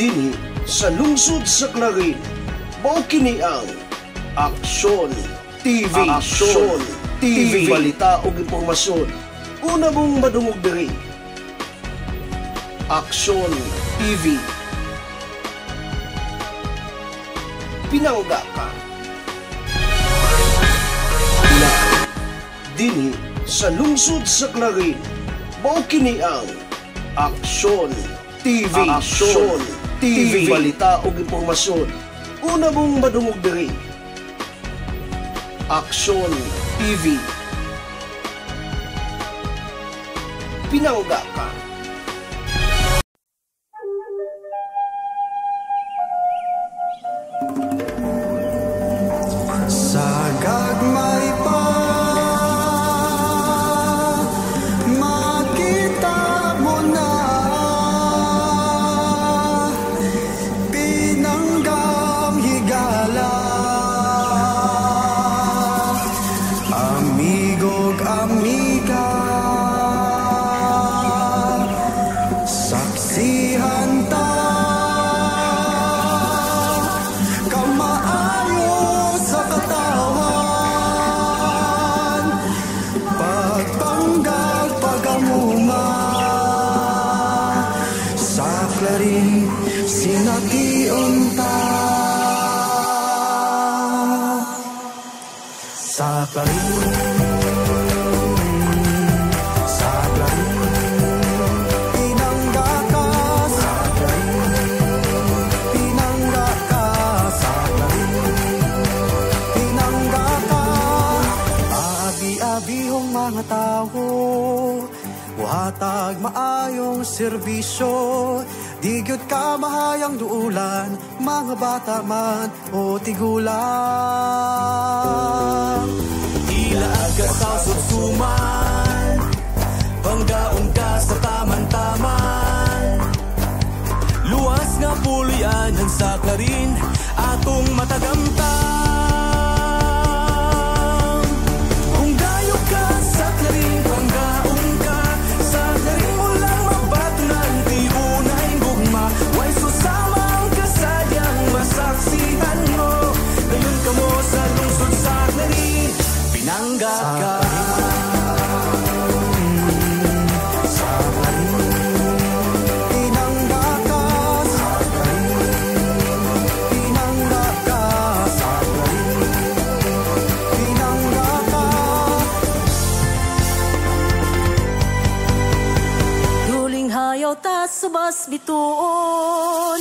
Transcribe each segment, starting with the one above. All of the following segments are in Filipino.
Dinhi sa lungsod sa Clarin, mao kini ang Aksyon TV. Aksyon TV, balita ug impormasyon. Una mong madungog diri. Aksyon TV. Pinangga ka. Na dinhi sa lungsod sa Clarin, mao kini ang Aksyon TV. Aksyon TV, balita ug impormasyon. Una mong madungog diri. Aksyon TV. Pinangga ka. Sa gagmay pa makita mo na binanggang higala, amigog amiga, saksihan ta kamaayo sa katawan, pagpanggal pagamunga sa Clarin sination ta. Sa Clarin, sa Clarin, pinangga ka. Sa Clarin, pinangga ka. Sa Clarin, pinangga ka. Aabi-abihong mga tao, buhatag maayong serbisyo. Di gyud ka mahayang duulan, mga bata man o tigulang. Ila agad sa susuman, panggaon ka sa taman-taman. Luwas nga pulianan sa Clarin, atong matagamtang. Kung dayo ka sa Clarin, panggaon ka sa Clarin, mo lang mabatunan, di unay gugma. Way susamang kasadyang masaksihan mo. Ngayon ka mo sa lungsod sa Clarin, pinangga ka. Sa Clarin, pinangga ka. Sa Clarin, pinangga ka. Sa Clarin, pinangga ka. Duling hayaw ta subas bituon,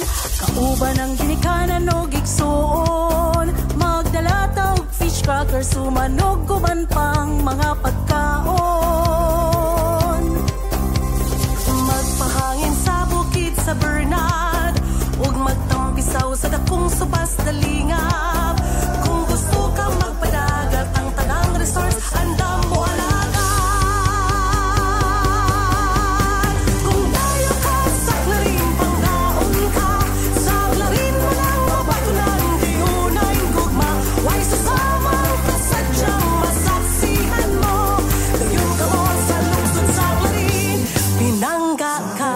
kauban ang ginikanan o gigsuon. Magdala ta og fish cracker, sumanog kuban pang mga pagkaon. Magpahangin sa bukid sa Bernard, ug magtampisaw sa dakong subas dalingap. Kung gusto ka magpadagat, ang tagang resorts andam mo alagaan. Kung dayo ka sa Clarin, panggaon ka. Sa Clarin, walang mabatunan, di unay gugma. Way susamang kasadyang masaksihan mo. Dayon ka mo sa lungsod sa Clarin, pinangga ka.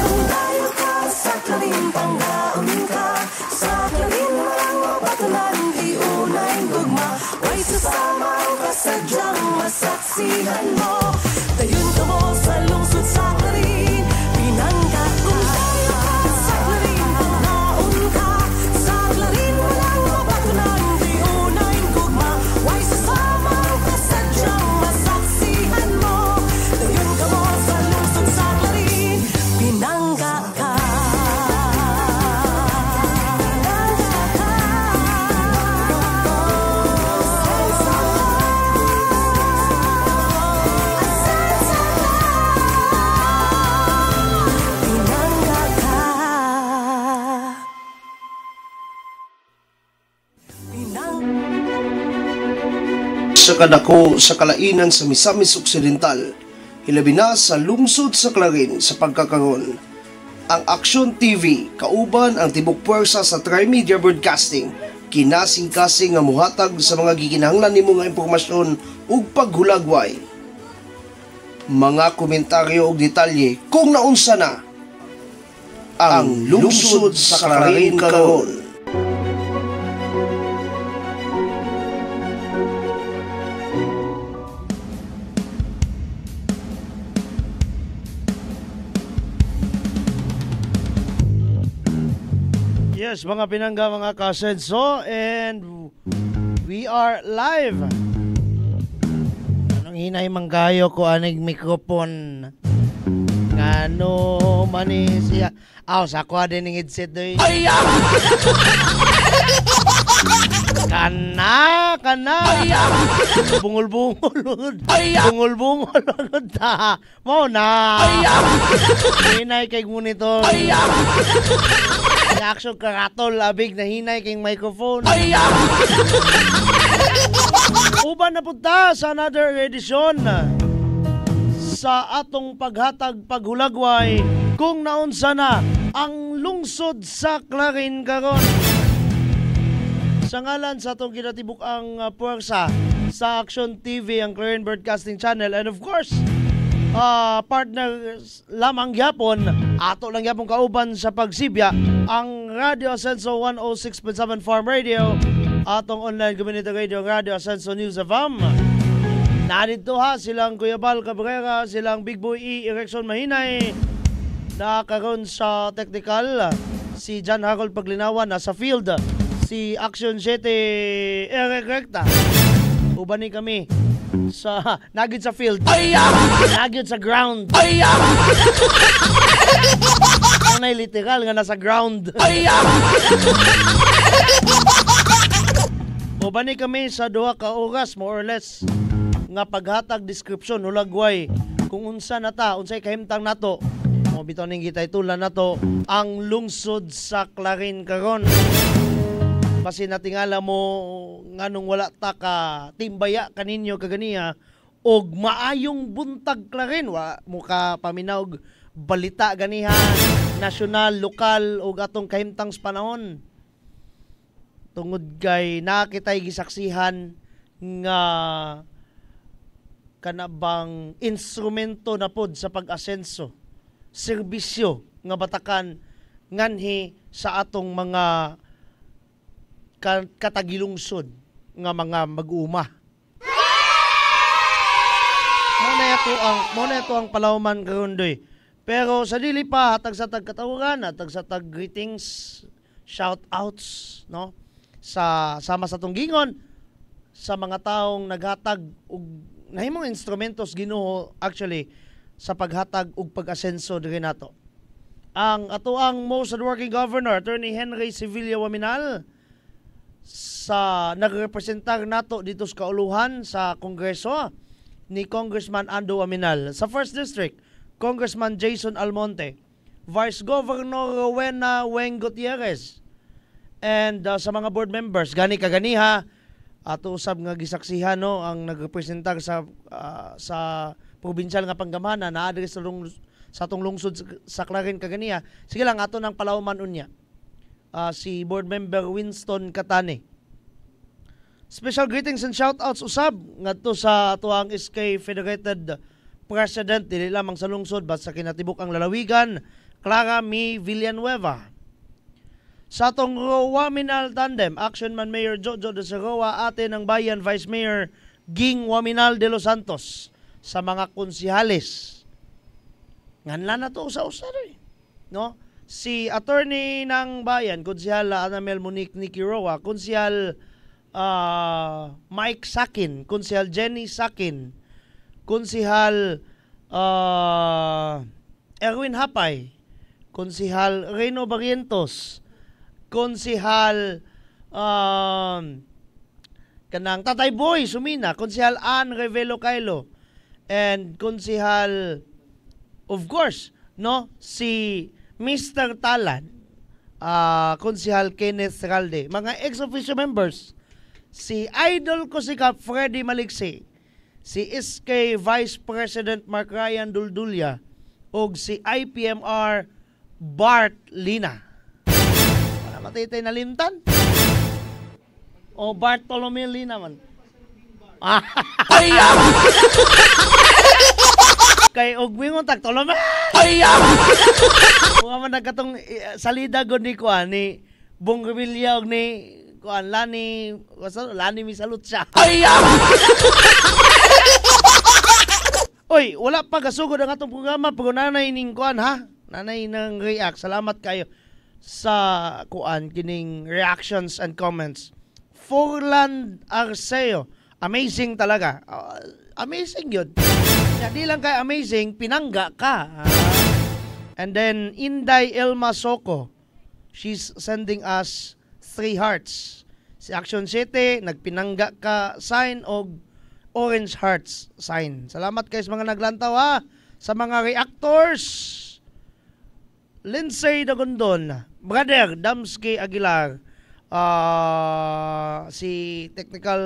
Kung dayo ka sa Clarin, panggaon ka. Sa Clarin, walang mabatunan, di unay gugma. Way susamang kasadyang masaksihan mo. Dayon ka mo sa lungsod sa Clarin, pinangga ka. Kung dayo ka sa Clarin, panggaon ka. Sa Clarin, walang mabatunan, di unay gugma. Way susamang kasadyang masaksihan mo. Dayon ka mo sa lungsod sa Clarin, pinangga ka. Pinangga ka. sa kadako sa kalainan sa Misamis Occidental, hilabi na sa lungsod sa Clarin sa pagkakaroon. Ang Aksyon TV, kauban ang tibok puwersa sa Trimedia Broadcasting, kinasing-kasing nga muhatag sa mga gikinahanglan nimo nga impormasyon ug paghulagway. Mga komentaryo ug detalye kung naunsa na ang lungsod sa Clarin karon. Yes, mga pinangga, mga kasenso, and we are live. Anong hinay manggayo ko aning mikrofon? Ngano mani siya? Aw, sa ko din ng headset doy. Kana. Bungol-bungol. Bungol-bungol ta. Mo na. Hinay kay monitor. Action karatol labig na hinay kay microphone. Uban na punta sa another edition sa atong paghatag paghulagway kung naunsa na ang lungsod sa Clarin karon. Sa ngalan sa atong ginatibuk ang puwersa sa Aksyon TV, ang Clarin Broadcasting Channel, and of course partners lamang gyapon, ato lang gyapon kauban sa pagsibya, ang Radio Asenso 106.7 Farm Radio, atong online community radio Radio Asenso News FM. Narito ha silang Kuya Bal Cabrera, silang Big Boy E Erection Mahinay, nakaroon sa technical si John Harold Paglinawan, nasa field si Action 7 Eric Recta. Ubani kami sa nagid sa field, nagid sa ground. Anay literal nga nasa ground. Ubani kami sa 2 ka oras more or less nga paghatag description hulagway kung unsa na ta, unsay kahimtang nato. Mo bitaw ning gitay tulan nato ang lungsod sa Clarin karon. Kasi natingala mo nganong wala ta ka timbaya kaninyo kaganiya og maayong buntag Clarin, wa mo ka paminaw balita ganiha nasyonal, lokal og atong kahimtang sa panahon. Tungod kay nakitay gisaksihan nga kanabang instrumento na pod sa pag-asenso, serbisyo nga batakan nganhi sa atong mga katagilungsod nga mga mag-uma. Muna ito ang palawman karon doy. Pero sa dili pa hatag sa tagkatawagan, hatag sa tag greetings, shout outs, no? Sa sama sa tong gingon sa mga taong naghatag og nahimong instrumentos Ginoo actually sa paghatag og pag-asenso diri nato. Ang atoang most hardworking governor, Attorney Henry Sevilla Waminal, sa nagrepresentar nato dito sa kauluhan sa Kongreso ni Congressman Ando Waminal. Sa 1st District, Congressman Jason Almonte, Vice Governor Rowena Weng Gutierrez, and sa mga board members, gani kaganiha, ato usab nga gisaksihan no, ang nagrepresentar sa probinsyal nga panggamhanan na address sa atong lungsod sa Clarin kaganiha. Sige lang, ato nang palawman unya. Si board member Winston Katane. Special greetings and shoutouts usab ngadto sa atuang SK Federated President dili lamang sa lungsod basta kinatibuk ang lalawigan, Clara Mi Villanueva. Sa atong Waminal tandem, Action Man Mayor Jojo de Seroa, ate ng bayan Vice Mayor Ging Waminal de Los Santos, sa mga konsihales. Nganlan na to usa-usa no? Si attorney ng bayan, Konsihal Anamel Monique Nikki Roa, Konsihal Mike Sakin, Konsihal Jenny Sakin, Konsihal Erwin Hapay, Konsihal Reno Barrientos, Konsihal kanang Tatay Boy Sumina, Konsihal Ann Revelo Kailo, and Konsihal of course, no, si Mr. Talan, Konsihal Kenneth Ralde, mga ex-officio members si idol ko si Kap Freddy Maliksi, si SK Vice President Mark Ryan Duldulia, ug si IPMR Bart Lina. Wala matitay na lintan? O Bartolome Lina man. Kay og mingon tag Tolome. Mga man nagkatong salida gud ni kuan ni Bong Revilla og ni kuan Lani Misalot siya. Oy, wala pa gasugod ang atong programa pero nanay ning kuan ha. Nanay nang react. Salamat kayo sa kuan kining reactions and comments. Forland Arceo. Amazing talaga. Amazing yun. Di lang kay amazing, pinangga ka. And then, Inday Elma Soko. She's sending us 3 hearts. Si Action City, nagpinangga ka sign o orange hearts sign. Salamat kayo sa mga naglantaw ha. Sa mga reactors. Lindsay Dagondon. Brother Damski Aguilar. Si technical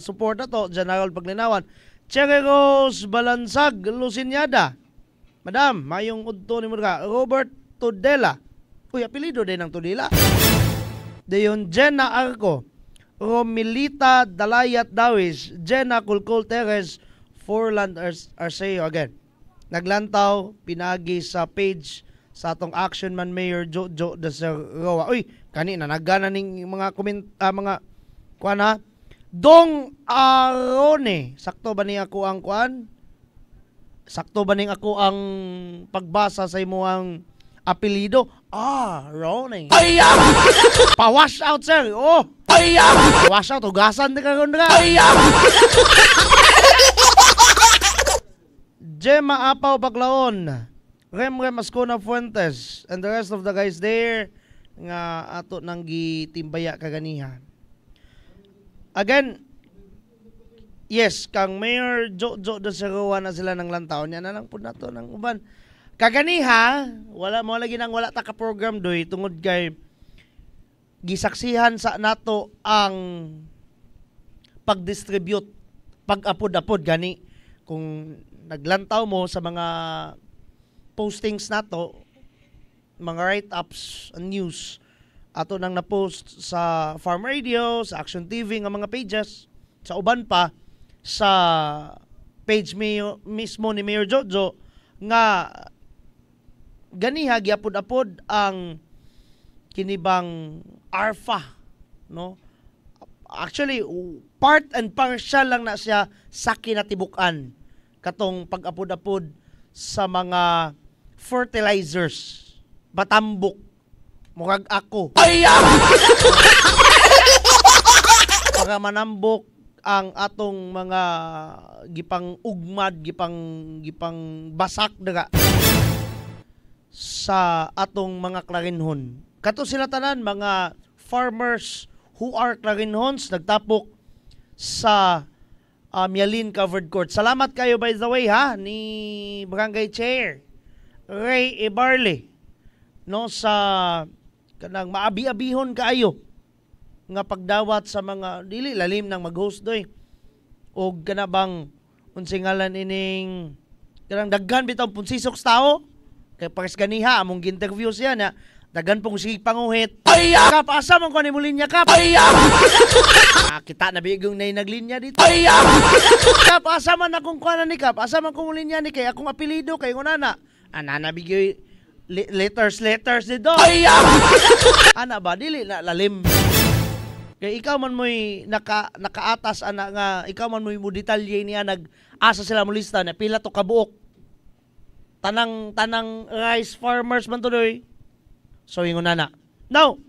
support na to, General Paglinawan. Cherry Rose Balansag Lucinyada. Madam, mayong udto ni mga Robert Tudela. Uy, apelido din ng Tudela. Dayon Jenna Arco. Romilita Dalayat Dawis. Jenna Kulkul Teres. Forland Arceo again. Naglantaw, pinagi sa page sa atong Action Man Mayor Jojo de Serroa. Uy, kanina nagana ning mga mga kuan ha. Dong Arone, sakto ba ni ako ang kuan? Sakto ba ning ako ang pagbasa sa imuang apelido? Rone. Pa-wash out sir. Oh. Pa-wash out ugasan di karon dira. Gemma Apaw Baclaon. Rem Ascona Fuentes and the rest of the guys there nga ato nang gitimbaya kaganiha. Again, yes, kang Mayor Jojo de Serroa na sila ng lantaw niya na lang po nato ng uban. Kaganiha, wala mo lagi nang wala ta ka program doy tungod kay gisaksihan sa nato ang pag-distribute, pag-apod-apod gani kung naglantaw mo sa mga postings nato, mga write-ups and news ato nang na-post sa Farm Radio, sa Action TV nga mga pages, sa uban pa sa page mismo ni Mayor Jojo nga ganiha giapod-apod ang kinibang ARFA, no? Actually, part and partial lang na siya sa kinatibukan katong pag-apod-apod sa mga fertilizers, batambok, murag ako. Para manambok ang atong mga gipang ugmad, gipang basak daga sa atong mga klarinhon. Kato sila tanan mga farmers who are clarinhons nagtapok sa Mialin Covered Court. Salamat kayo by the way ha ni Barangay Chair Ray Ibarle no sa kanang maabi-abihon kaayo nga pagdawat sa mga dili lalim nang mag-host doy og kana bang unsingalan ining kanang daghan bitaw punsisok tao kay pares ganiha among interview siya na daghan pong sige panguhit. Kap, asa man ko ni mo linya, Kap? Kita na bigong na naglinya dito. Kap, asa man akong kuha ni Kap? Asa man kong linya ni kay akong apelido kay ngunana. Anana bigay letters dito. Ana ba? Dili na lalim. Kay ikaw man mo'y nakaatas ana nga, ikaw man mo'y mo detalye niya nag-asa sila mo lista na pila to kabuok. Tanang rice farmers man to doy. So, ingon na. Now,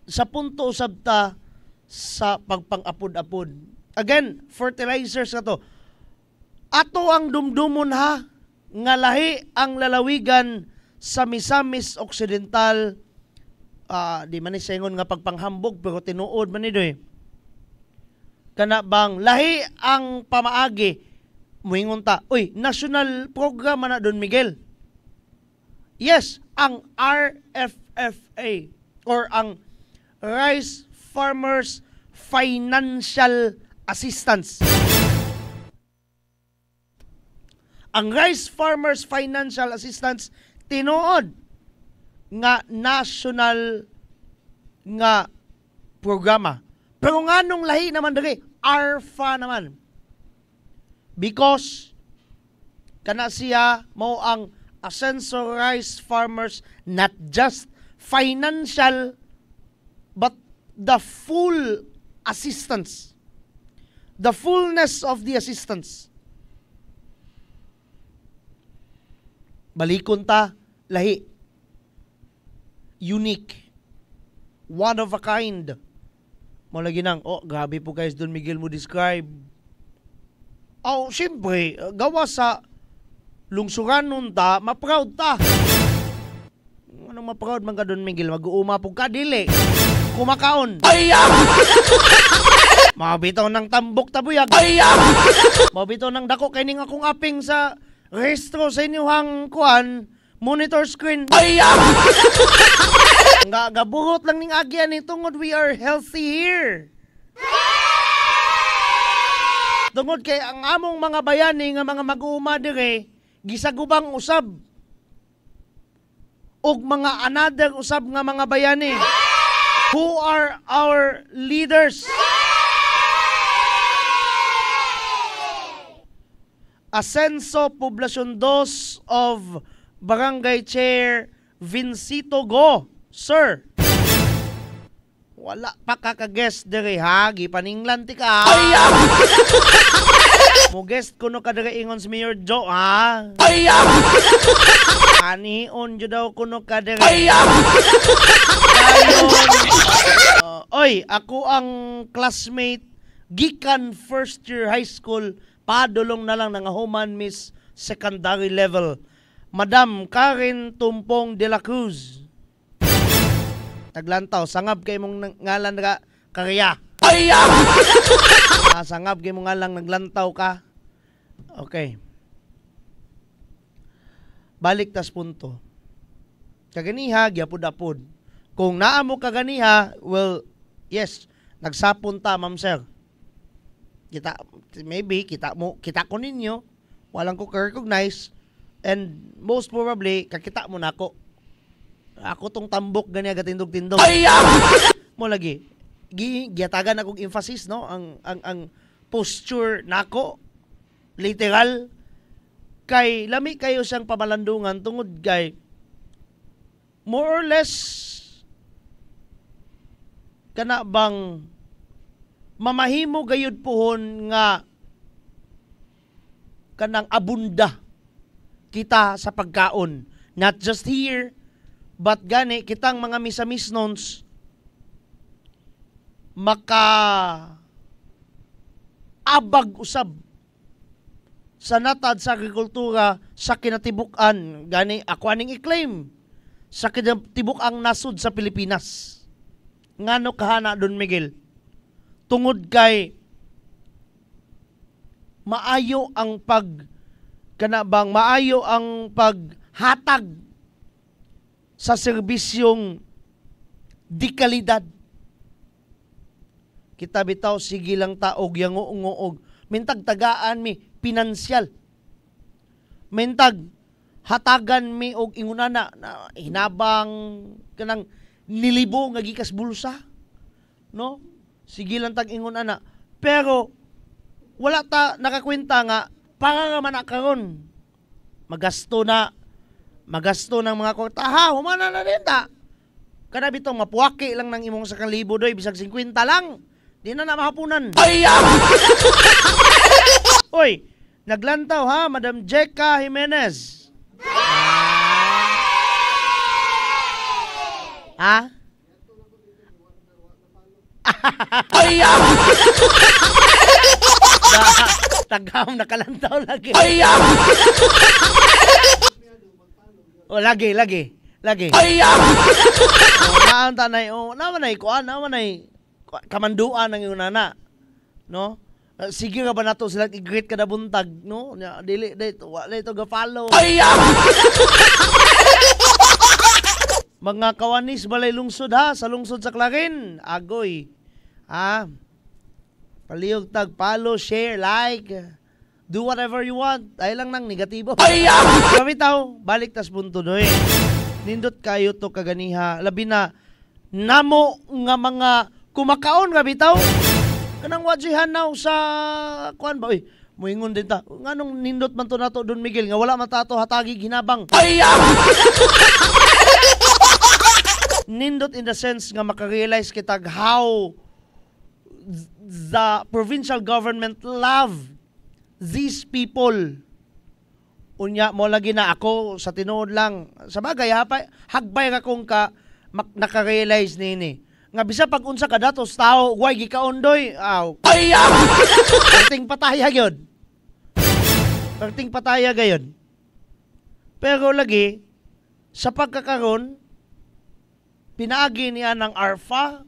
sa punto usab ta sa pagpang-apod-apod. Again, fertilizers na to. Ato ang dumdumon ha, nga lahi ang lalawigan sa Misamis Occidental. Di man ni saingon nga pagpanghambog, pero tinuod man ni doy. Kana bang lahi ang pamaagi, muingon ta, uy, national program na Don Miguel. Yes, ang RFFA or ang Rice Farmers financial assistance. Ang Rice Farmers Financial Assistance tinuod nga national nga programa. Pero nganong lahi naman diri, ARFA naman. Because kana siya mo ang Ascenso Rice Farmers, not just financial but the full assistance. The fullness of the assistance. Balikon ta, lahi. Unique. One of a kind. Malagi nang, grabe po guys, Don Miguel mo describe. Siyempre, gawa sa lungsuran nun ta, ma-proud ta. Anong ma-proud man ka, Don Miguel? Mag-uuma po ka, dili. Kumakaon. Mabitaw ng tambok tabuyag. Mabitaw ng dako, kay ning akong aping sa restro sa inyong kuan, monitor screen. Gabuhot lang ning agyan ni tungod we are healthy here. Tungod kay ang among mga bayani nga mga mag-uuma dire gisagubang usab og mga another usab nga mga bayani who are our leaders. Ascenso Poblacion 2 of Barangay Chair Vincito Go, sir. Wala pa kaka-guest dire ha, gipaninglan ti ka. Mo guest kuno ka dire ingon si Mayor Joe ha. Anion jud daw kuno ka dire. Oy, ako ang classmate gikan first year high school. Padulong na lang ng Human Miss Secondary Level. Madam Karen Tumpong de la Cruz. Taglantaw, sangab kay mong ngalan ka karya. Sangab kay mong ngalan naglantaw ka. Okay. Balik tas punto. Kaganiha, gyapod-apod. Kung naamo kaganiha, well, yes, nagsapon ta, ma'am sir. Kita ko ninyo, walang ko recognize, and most probably kakita mo na ako tong tambok gani agatindog-tindog mo lagi giyatagan akong emphasis no ang posture nako literal kay lami kayo siyang pamalandungan tungod kay more or less kana bang mamahimo gayud pohon nga kanang abunda kita sa pagkaon. Not just here, but gani kitang mga misamisnons maka abag usab sa natad sa agrikultura sa kinatibuk-an. Gani ako aning i-claim sa kinatibuk-ang nasud sa Pilipinas. Ngano kahana, Don Miguel? Tungod kay maayo ang maayo ang paghatag sa serbisyong di kalidad. Kita bitaw sige lang taog yang nguog mintag tagaan mi pinansyal. Mintag hatagan mi og ingunana na hinabang kanang nilibo nga gikas bulsa. No? Sige lang tag ingon ana. Pero wala ta nakakwenta nga para nga man karon magasto ng mga kwarta. Humana na din ta. Kada bitong mapuwaki lang ng imong 1,000 doy bisag 50 lang. Di na mahapunan. Oy, naglantaw ha, Madam Jeka Jimenez. Ha? Tagam nakalantaw lagi. Lagi. Naan tanay naman kamanduan ng iyong nana. No? Sige nga ba nato sila i-greet kada buntag, no? Dili dito ga-follow. Mga kawanis balay lungsod ha, sa lungsod sa Clarin, agoy. Palihog tag follow, share, like, do whatever you want. Ay lang nang negatibo. Kamitaw, balik tas punto doy. Nindot kayo to kaganiha. Labi na namo nga mga kumakaon nga bitaw. Kanang wajihan now sa kuan ba? Uy, muingon din ta. Nganong nindot man to nato Don Miguel nga wala man tato hatagi ginabang. Nindot in the sense nga makarealize kitag how the provincial government love these people. Unya mo lagi na ako sa tinuod lang. Sa bagay hagbay ra kong nakarealize nini. Nga bisa pag unsa ka datos tao way gikaondoy. Aw. Perting pataya gyud. Perting pataya gayon. Pero lagi sa pagkakaron pinaagi niya ng ARFA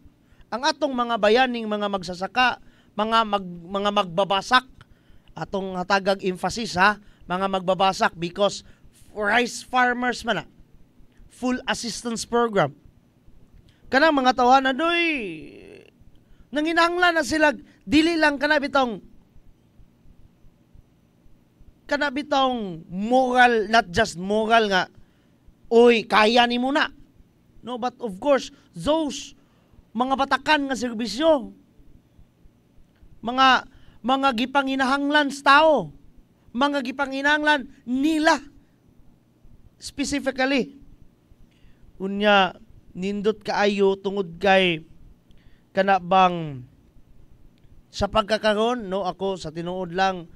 ang atong mga bayaning mga magsasaka, mga magbabasak, atong hatagag emphasis ha, mga magbabasak because rice farmers man na, full assistance program. Kanang mga tawanan doy, nanginahanglan na sila, dili lang kanabitong moral, not just moral nga, oy, kaya ni mo na. No, but of course, those mga batakan nga serbisyo, mga gipanginahanglan sa tao, mga gipanginahanglan nila specifically. Unya nindot kaayo tungod kay kanabang sa pagkakaron no ako sa tinuod lang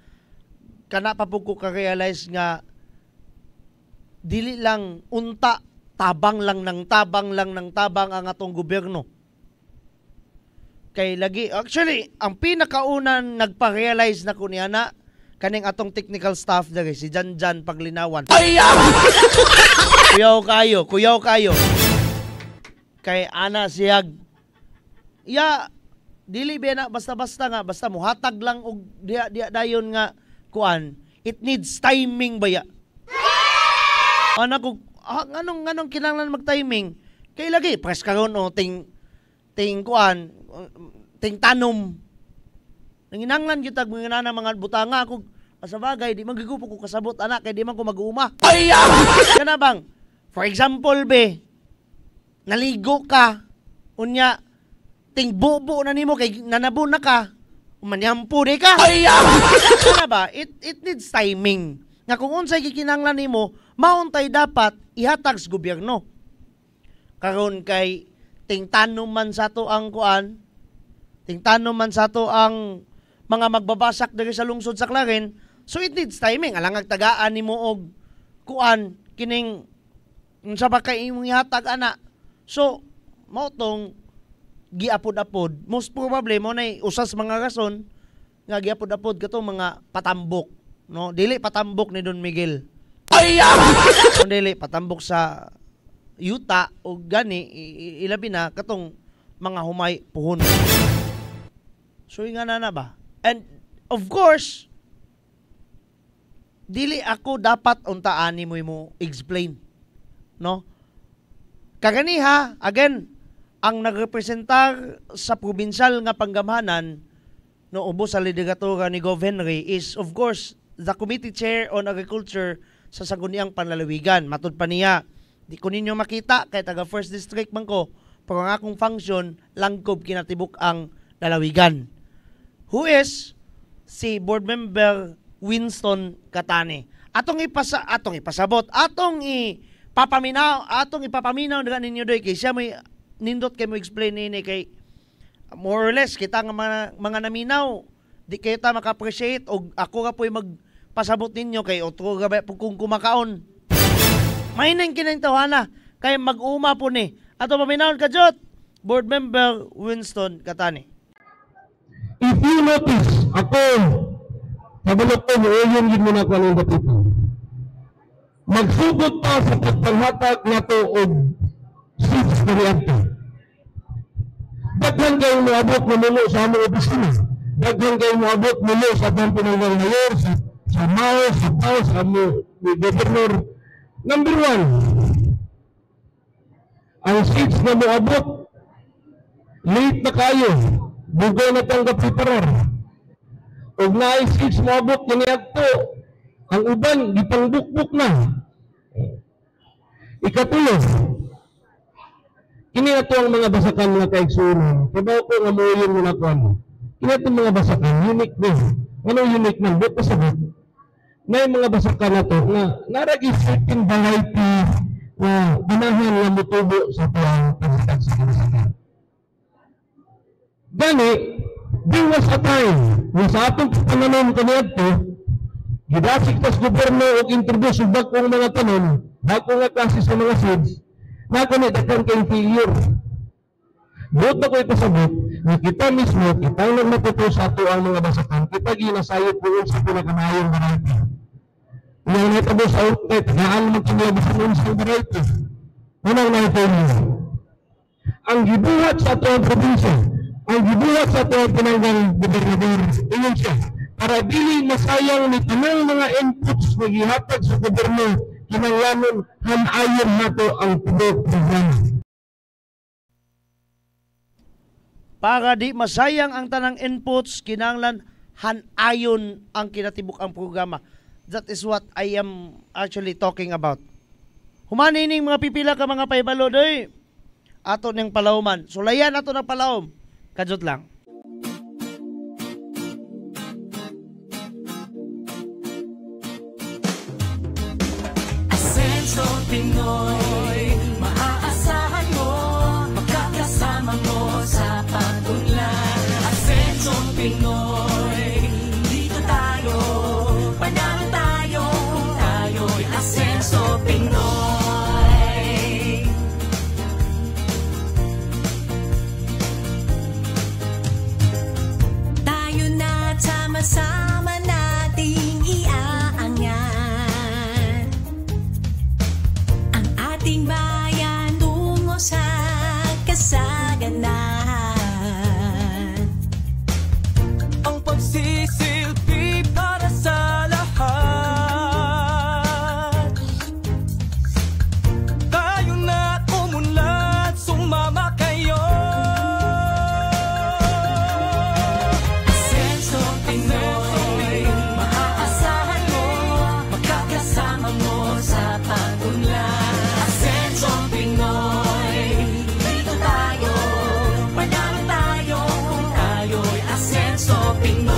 kana pa pud ko ka-realize nga dili lang unta tabang lang ng tabang ang atong gobyerno. Kay lagi, actually, ang pinakaunan nagpa-realize na ko niya na kaning atong technical staff dere, si Janjan Paglinawan. Kuyaw kayo. Kay ana siyag. Dili ba na basta-basta nga, basta muhatag lang og diya dayon nga kuan. It needs timing ba ya? Nganong kinahanglan mag-timing? Kay lagi press karon o ting kuan, ting tanom. Nanginanglan gyud tag mga mga butanga kog sa bagay di magigupo ko kasabot anak kay di man ko mag-uuma. Kana bang? For example be, naligo ka unya ting bubo na nimo kay nanabon na ka. Umanyampo di ka. Kana ba? It needs timing. Nga kung unsay gikinahanglan nimo, mauntay dapat ihatag sa gobyerno. Karon kay tingtanom man sa to ang kuan, tingtanom man sa to ang mga magbabasak diri sa lungsod sa Clarin, so it needs timing. Alang agtagaan nimo og kuan kining unsa ba kay imong ihatag ana. So mao tong giapod-apod. Most probably mo nay usas mga rason nga giapod-apod katong mga patambok, no? Dili patambok ni Don Miguel. Dili patambok sa yuta o gani ilabi na katong mga humay puhon. So nga na ba? And of course, dili ako dapat untaan ni mo explain, no? Kaganiha, again, ang nagrepresentar sa probinsyal nga panggamhanan no ubos sa lideratura ni Gov Henry is of course the Committee Chair on Agriculture sa Sangguniang Panlalawigan. Matud pa niya, di ko ninyo makita kay taga First District man ko, pero ang akong function langkob kinatibuk ang lalawigan. Who is si Board Member Winston Catane. Atong ipasabot, atong ipapaminaw nga ninyo doy kay siya may nindot kay mo explain nini kay more or less kita nga mga naminaw di kayo ta maka-appreciate o ako nga po'y magpasabot ninyo kay otro gabi kung kumakaon. May nang kinantawana kay mag-uma po ni. Ato paminahon ka Jot, Board Member Winston Catane. If you notice, ako, pabulok ko, yung yun muna ko ng dapito. Magsugod pa sa pagpanghatag na to o seats na riyante. Daghan kayo moabot na mulo sa among opisina. Daghan kayo moabot mulo sa among pinangang mayor, sa MAO, sa PAO, sa among governor. Number 1, ang seats na moabot, late na kayo, bugo na tanggap si Parar. ug naay seats moabot kini adto. Ang uban gipangbukbuk na. Ikatulo, kini ato ang mga basakan nga kaigsuonon. Kabaw ko nga moyon mo na kuan. Kini ato mga basakan unique din. Ano unique man but pasabot. May mga basakan nato nga naragi certain variety na ganahan nga motubo sa tuwang pagsikat sa kinasakan. Gani, there was a time na sa atong pananon kaniadto, gidasig tas gobyerno og introduce og bagong mga tanom, bagong nga klase sa mga seeds, na kani daghang kay failure. Buot na ko ipasabot, na kita mismo, kita ang nagmatuto sa ato ang mga basakan, kita ginasayot po sa pinakamayong variety. Yang naitabo sa outlet, gaan mo kinalabasan sa variety. Unang na-failure. Ang gibuhat sa ato ang probinsya, ang gibuhat sa ato ang pinanggang gobernador, ingon siya, para dili masayang ni tanang mga inputs na gihatag sa gobyerno, kinanglanon hanayon nato ang programa. Para di masayang ang tanang inputs, kinanglan hanayon ang kinatibuk ang programa. That is what I am actually talking about. Humanining mga pipila ka mga paibalo doy. Ato ning palawman. Sulayan ato ng palawom. Kadjot lang. Asenso Pinoy, maaasahan mo, makakasama mo sa pag-unlad. Asenso Pinoy, dito tayo, panalo tayo, kung tayo'y Asenso Pinoy. Tayo na sama-sama nating iaangat ang ating bayan tungo sa kasaganahan. Ang pagsisilbi para sa lahat. Tayo na umunlad, sumama kayo. Asenso Pinoy, maaasahan mo, makakasama mo sa pag-unlad. Asenso Pinoy, dito tayo, panalo tayo, kung tayo'y Asenso Pinoy.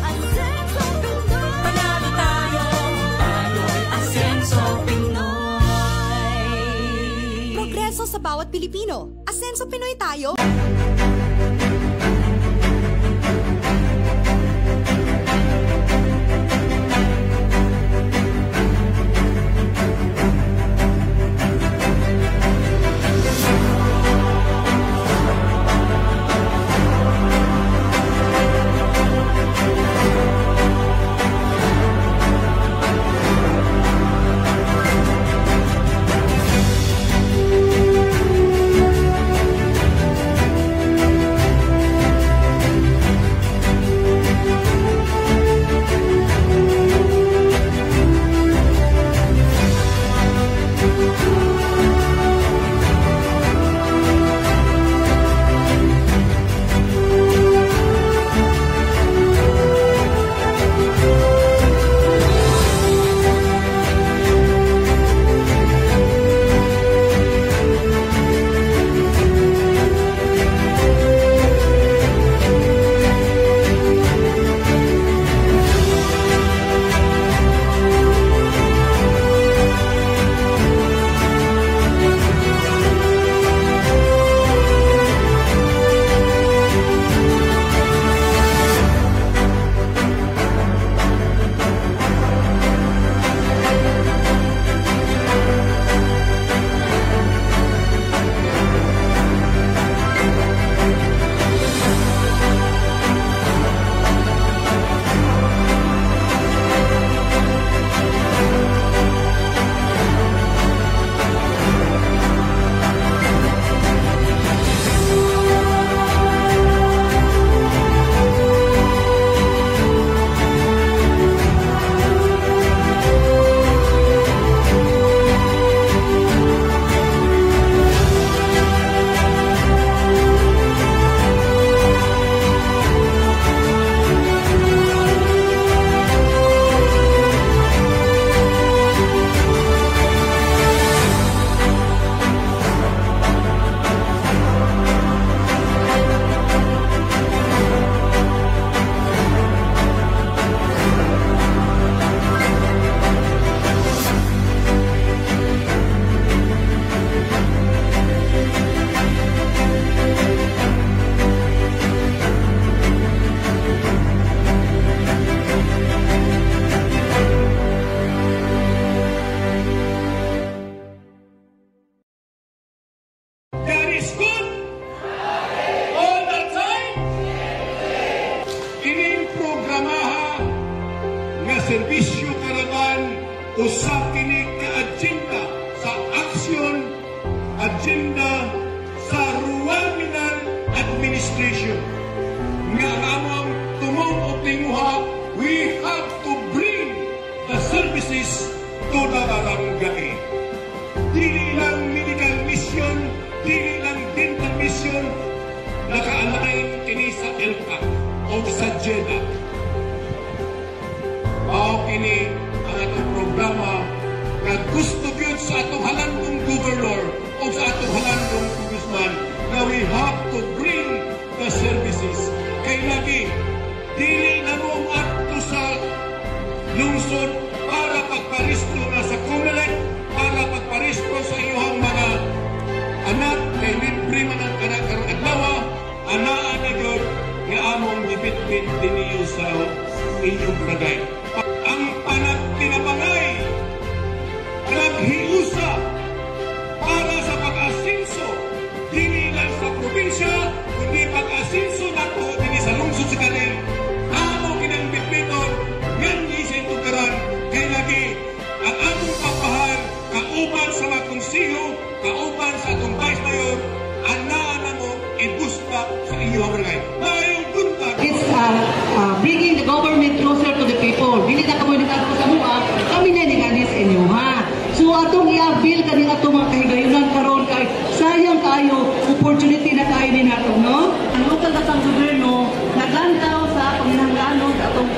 Asenso Pinoy, panalo tayo, kung tayo'y Asenso Pinoy. Progreso sa bawat Pilipino. Asenso Pinoy tayo. usa kini ka agenda sa aksyon agenda sa Rural Minan Administration nga among tumong og tinguha, we have to bring the services to the barangay. Dili lang medical mission, dili lang dental mission, naka-align kini sa ELCA o sa JEDA. Mao kini ang atong programa nga gusto gyud sa atong halandong governor o sa atong halandong congressman na we have to bring the services. Kay lagi, dili na mo ato sa lungsod para pagparisto na sa COMELEC, para pagparisto sa iyong mga anak, kay libre man ang anak karong adlaw, anaan na yun nga among dibitbit diniyo sa inyong bagay. Ang panagtinabangay, naghiusa para sa pag-asinso, dili lang sa probinsya, kundi pag-asinso na po dili sa lungsod sa kanil. Amo kinang bitbiton, nganyi sa itong karan, kay lagi ang among pagpahal, kauban sa mga konsiyo, kauban sa atong vice mayor, anaan na mo ibusta sa iyong barangay. Mayong buntag! It's bringing the government closer to the people. Dili na kamo nito sa mua, kami na ni sa inyo ha. So atong i-avail kani atong mga kahigayunan karon kay sayang kayo opportunity na kayo ni nato no. Ang lokal datang gobyerno naglantaw sa panginahanglanon sa atong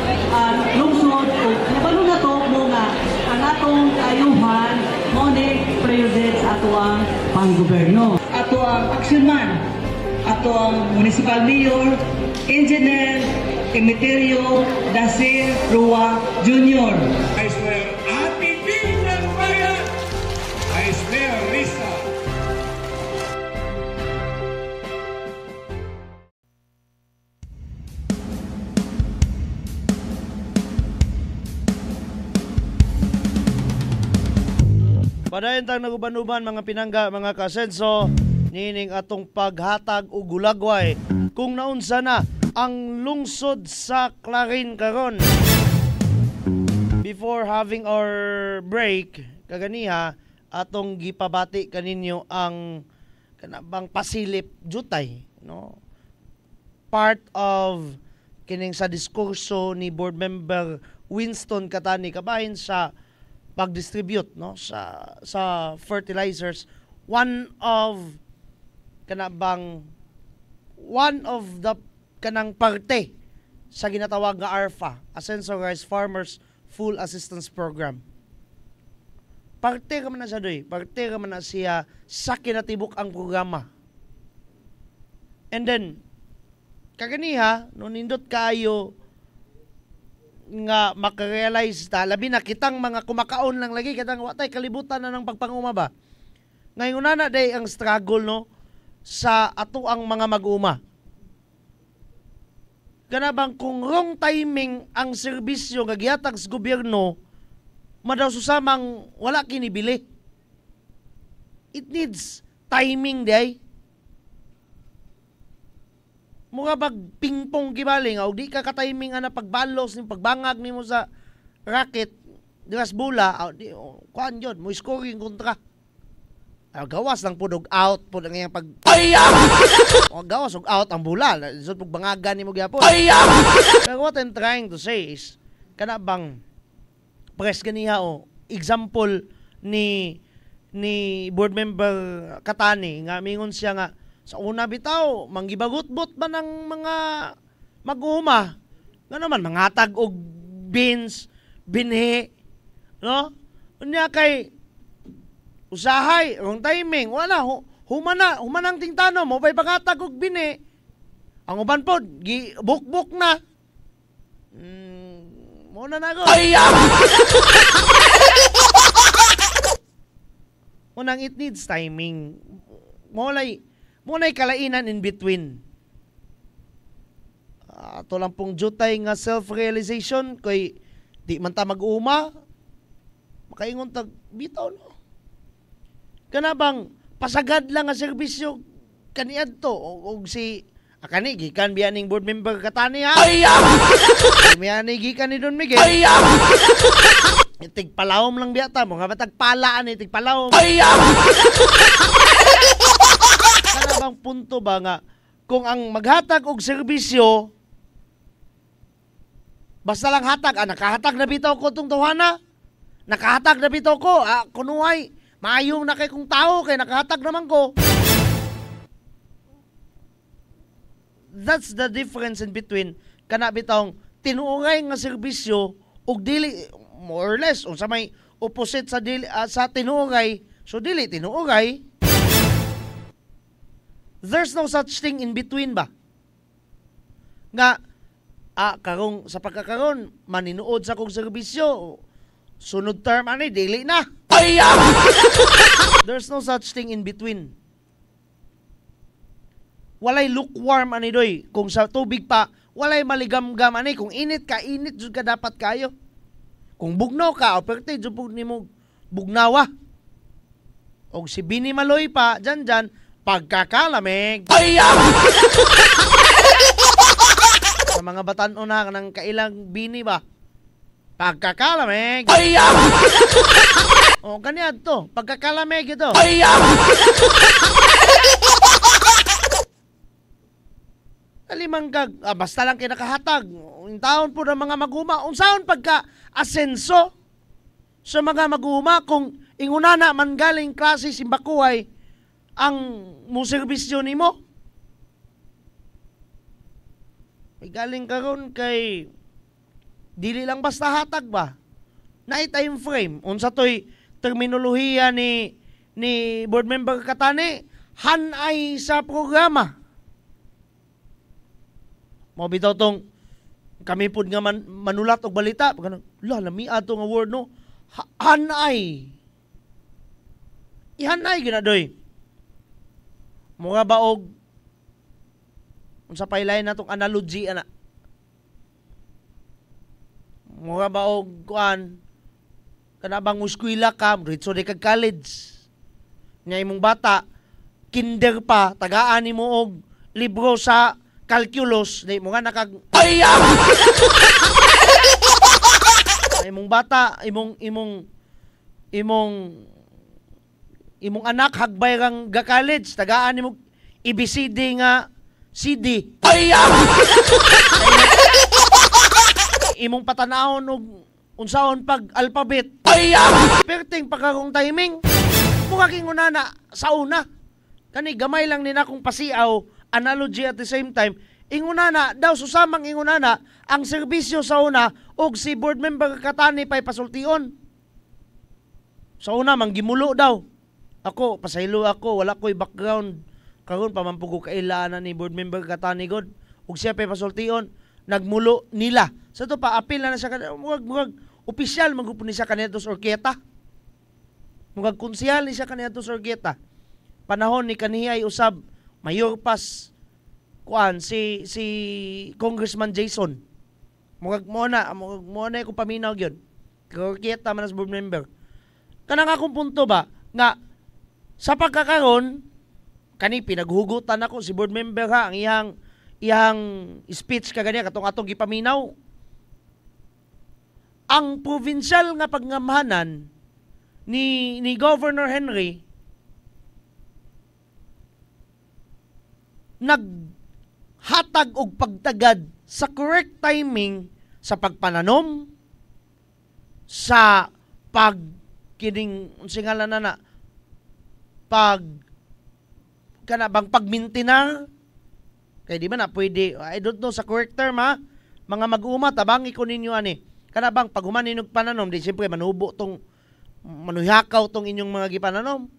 lungsod o nabalo na to mo nga ang atong kayuhan mo ni prioridad sa ato ang panggobyerno. Ato ang action man, ato ang municipal mayor, engineer Emeterio Dacer Rua Jr. Vice Mayor Ate Bing ng Bayan, Vice Mayor Risa. Padayon tang naguban-uban mga pinangga, mga kasenso, nining atong paghatag og gulagway kung naunsa na ang lungsod sa Clarin karon. Before having our break, kaganiha atong gipabati kaninyo ang kanabang pasilip jutay, no? Part of kining sa diskurso ni board member Winston Katani kabahin sa pag-distribute, no, sa fertilizers. One of the kanang parte sa ginatawag nga ARFA, Ascenso-Rice Farmers Full Assistance Program. Parte ka man na siya doy, parte ka man na siya sa kinatibok ang programa. And then, kaganiha, no, nindot kayo nga makarealize ta, labi na kitang mga kumakaon lang lagi, kitang watay kalibutan na ng pagpanguma ba. Ngayon na day ang struggle, no, sa ato ang mga mag-uma. Ganabang kung wrong timing ang serbisyo nga gihatag sa gobyerno, madaw susamang wala kinibili. It needs timing day. Mga bag pingpong gibaling, o di ka ka-timing na pagbalos ni pagbangag nimo sa racket, diras bola, kuan yun, mo scoring kontra. Gawas lang po out po ang iyang pag gawas og out ang bola, so pagbangagan nimo gyapon. Pero what I'm trying to say is kana bang press ganiha example ni board member Katani nga mingon siya nga sa una bitaw manggibagot-bot ba ng mga mag-uuma nga naman mangatag og beans binhi, no, unya kay usahay, wrong timing, wala, humanang tingtano mo, pa'y pangatag og bini, ang uban po, buk-buk na, muna na ako. Unang it needs timing, muna'y kalainan in between. Ato lang pong jutay nga self-realization, kay di man ta mag-uma, makaingon tag, bitaw no. Kanabang pasagad lang ang serbisyo kaniadto og si akani gikan biyaning board member Katani ha. Biyaning gikan ni Don Miguel. tigpalawom lang biyata mo, nga tagpalaan tigpalawom. Kana bang punto ba nga, kung ang maghatag og serbisyo, basta lang hatag, nakahatag na bitaw ko itong tuwana, nakahatag na bitaw ko, kunuhay, maayong na kay kong tao, kay nakahatag naman ko. That's the difference in between kana bitong tinuungay nga serbisyo ug dili, more or less unsa may opposite sa dili, sa tinuungay, so dili tinuungay. There's no such thing in between ba nga karong sa pagkakaron maninuod sa kong serbisyo, sunod term dili na. There's no such thing in between. Walay lukewarm doy. Kung sa tubig pa, walay maligam-gam kung init ka, init jud ka dapat kayo. Kung bugnaw ka, operte jud pud nimo bugnawa. Og si Bini Maloy pa, dyan, pagkakalamig. Sa mga batan-o na ng kailang Bini ba? Pagkakalamig. O, ganyan to. Pagkakalamig ito. Alimanggag, basta lang kinakahatag. Yung taon po ng mga maguma. Unsaon pagka-asenso sa mga maguma kung ingunana man galing klase simbakuhay ang muserbisyo nimo? May galing karon kay dili lang basta hatag ba? Na time frame. Unsa toy terminolohiya ni board member Katani, hanay sa programa. Mo bitaw tong kami pud nga manulat og balita, pag lami ato nga word no. Hanay. Ihanay ginadoy. Mga baog unsa pailay natong analogy ana. Mga baog kuan kana bang eskwela ka, ritso di kag college. Nya imong bata kinder pa, tagaan nimo og libro sa calculus, di mo nga nakag imong bata, imong anak hagbay kang ga college, tagaan nimo ABCD nga CD. Imong patanahon og unsaon pag alphabet. Perting pagkakong timing. Mukha king unana sa una. Kani gamay lang nina kung pasiaw, analogy at the same time. Ingunana daw susamang ingunana ang serbisyo sa una og si board member Katani pay pasultion. Sa una manggimulo daw. Ako pasaylo ako, wala ko'y background. Karon pamampugo kailanan ni board member Katani god. Ug siya pay pasultion, nagmulo nila. Sa to pa apil na siya murag opisyal magupon ni siya kaniadto sa orketa. Murag konsyal ni siya kaniadto sa orketa. Panahon ni kaniya ay usab mayor pas kuan si Congressman Jason. Murag mo na ko paminaw gyud. Orketa man as board member. Kanang akong punto ba nga sa pagkakaron kani pinaghugutan ako si board member ha ang iyang speech kagani katong atong gipaminaw. Ang provincial nga pagngamhanan ni Governor Henry naghatag og pagtagad sa correct timing sa pagpananom, sa pagkining unsingalan na pag kanabang pagmintinar. Kaya di ba na pwede, I don't know sa correct term ha, mga mag-uma, tabangi ko ninyo ani. Kanabang pag humaninog pananom, di siyempre manubo tong, manuhakaw tong inyong mga gipananom.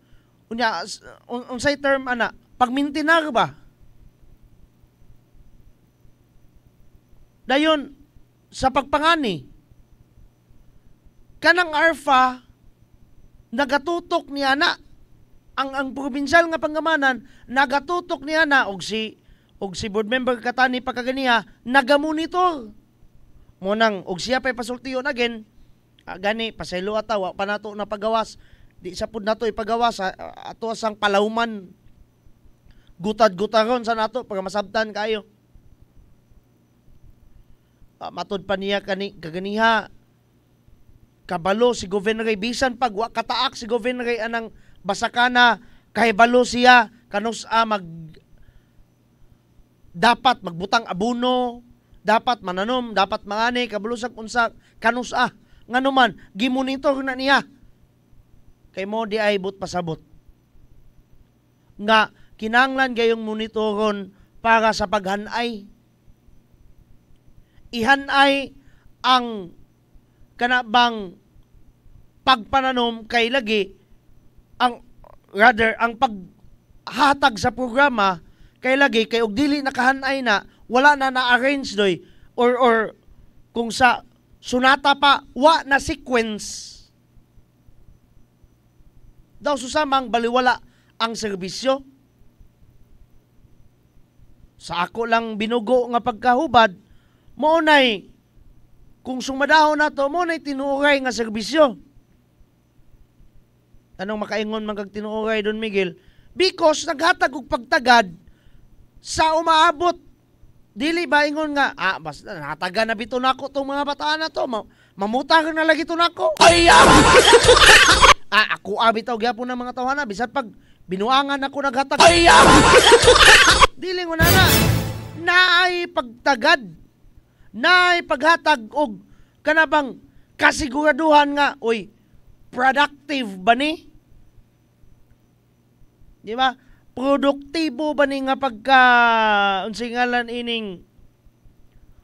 Unya, unsay term ana, pagmintinar ba? Dayon, sa pagpangani, kanang ARFA, nagatutok niya na, ang probinsyal nga panggamanan, nagatutok niya na, og si board member Katani pagkaganiha, nagamonitor. Munang, og siya pa'y pasultiyon again, gani, pasaylo atawa, panato na pagawas, di sa pud nato ipagawas, ato asang palauman, gutad-gutaron sa nato, pag masabtan kayo. Matod pa niya kaganiha, kabalo si Governor bisan pag wa kataak si Governor anang basakana kay balo siya kanus dapat magbutang abono, dapat mananom, dapat mangani kabalusag unsa kanus nganuman gimonitor na niya kay mo di ay but pasabot nga kinanglan gayong monitoron para sa paghanay. Ihanay ang kanabang pagpananom kay lagi ang paghatag sa programa kay lagi kay og dili nakahanay na wala na na-arrange doy or kung sa sunata pa wa na sequence daw susamang baliwala ang serbisyo. Sa ako lang binugo nga pagkahubad, mo nay kung sumadahon na to, mo nay tinuoray nga serbisyo. Anong makaingon man kag tinuoray Don Miguel? Because naghatag og pagtagad sa umaabot. Dili ba ingon nga, basta nataga na bito nako tong mga bataan na to, mamutang na lagi to nako. Ay! Ako bitaw gyapon ng mga tawhana bisan pag binuangan ako naghatag. Ay! Dili mo na naay pagtagad, naay paghatag og kanabang kasiguraduhan nga, productive ba ni? Di ba? Produktibo ba ni nga pagka unsingalan ining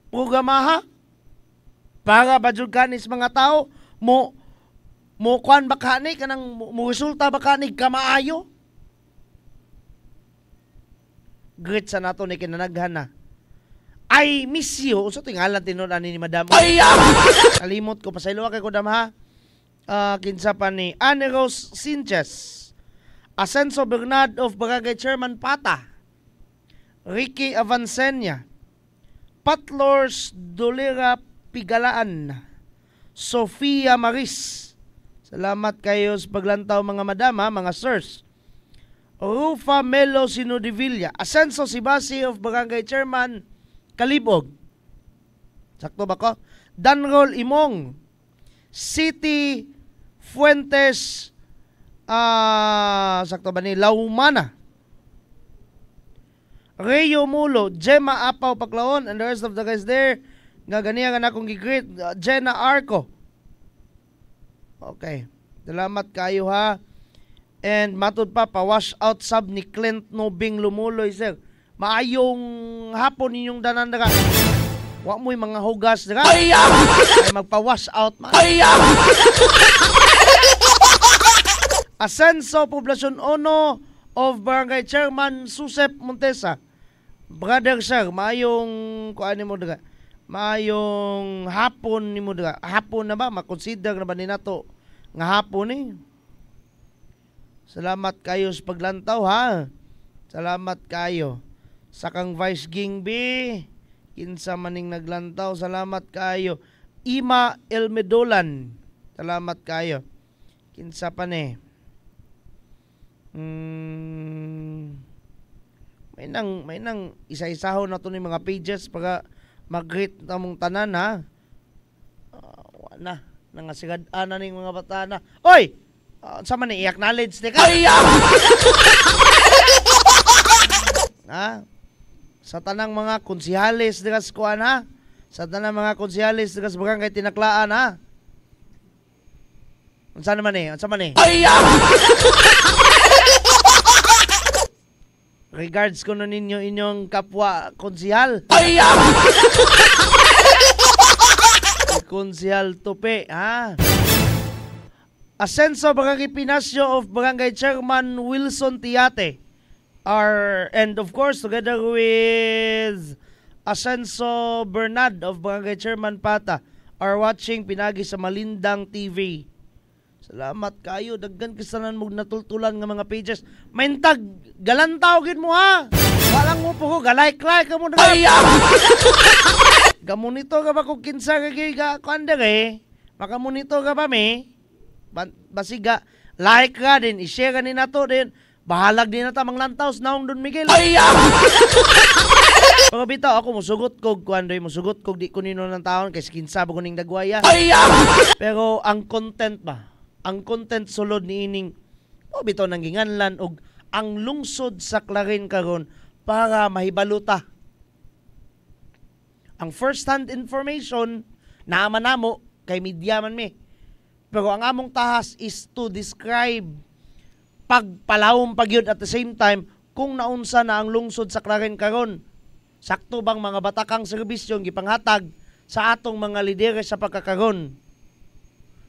programaha? Para ba jud kanis mga tao mo kuan ba kani kanang mo resulta ba kani kamaayo? Great sa nato ni kinanaghan na. I miss you. Unsa tingalan tinud-an ni Madam? Kalimot ko pasaylo kay ko dam ha. Kinsa pa ni Anne Rose Sanchez, Asenso Bernard of Barangay Chairman Pata, Ricky Avancenia, Patlors Dolera Pigalaan, Sofia Maris. Salamat kayo sa paglantaw mga madam ha, mga sirs. Rufa Melo Sinodivilla, Asenso Sibasi of Barangay Chairman Kalibog. Sakto ba ko? Danrol Imong, City Fuentes, sakto ba ni Laumana, Rayo Mulo, Gemma Apaw Paklaon, and the rest of the guys there. Nga ganiya nga akong gigreet, Jenna Arco. Okay. Salamat kayo ha. And matud pa, pa-wash out sub ni Clint Nobing Lumuloy, sir. Maayong hapon ninyong danan daga. Wa mo'y mga hugas daga. Ay magpa-wash out man. Asenso Poblacion 1 of Barangay Chairman Susep Montesa. Brother sir, maayong kuan mo daga. Maayong hapon nimo daga. Hapon na ba? Makonsider na ba ni nato nga hapon ni? Salamat kayo sa paglantaw ha. Salamat kayo. Sa kang Vice Gingbi, kinsa maning naglantaw, salamat kayo. Ima Elmedolan, salamat kayo. Kinsa pa ni? May nang isa-isaho na to ni mga pages para mag-greet namong tanan ha. Wala nangasigad-an na ning mga bata na. Oy! Sa man i-acknowledge di ka? Ha? Sa tanang mga konsyales di ka sa kuan ha? Sa tanang mga konsyales di ka sa barangay Tinaklaan ha? Unsa naman eh? Unsa man eh? Regards ko na ninyo inyong kapwa konsyal. Konsyal Tupi ha? Asenso Barangay Pinasyo of Barangay Chairman Wilson Tiate and of course together with Asenso Bernard of Barangay Chairman Pata are watching pinagi sa Malindang TV. Salamat kayo, daggan kisanan mo natultulan ng mga pages. Maintag galantaw gid mo ha. Walang mo po ko galike-like ka mo na. Gamonito ka ba kung kinsa ka kuanda eh? Makamonito ka ba me? Basiga like ka din, i-share ka ni nato din. Bahalag din na tamang lantaws naong Don Miguel. Pero bitaw ako musugot kog kuandoy musugot kog di ko nino ng taon kay skinsa ba kuning dagwaya. Pero ang content ba? Ang content sulod niining bitaw nang ginganlan og ang lungsod sa Clarin karon para mahibaluta. Ang first-hand information naaman namo kay media man mi. Pero ang among tahas is to describe pagpalawom pagyud at the same time kung naunsa na ang lungsod sa Clarin karon. Sakto bang mga batakang serbisyo gipanghatag sa atong mga lideres sa pagkakaron?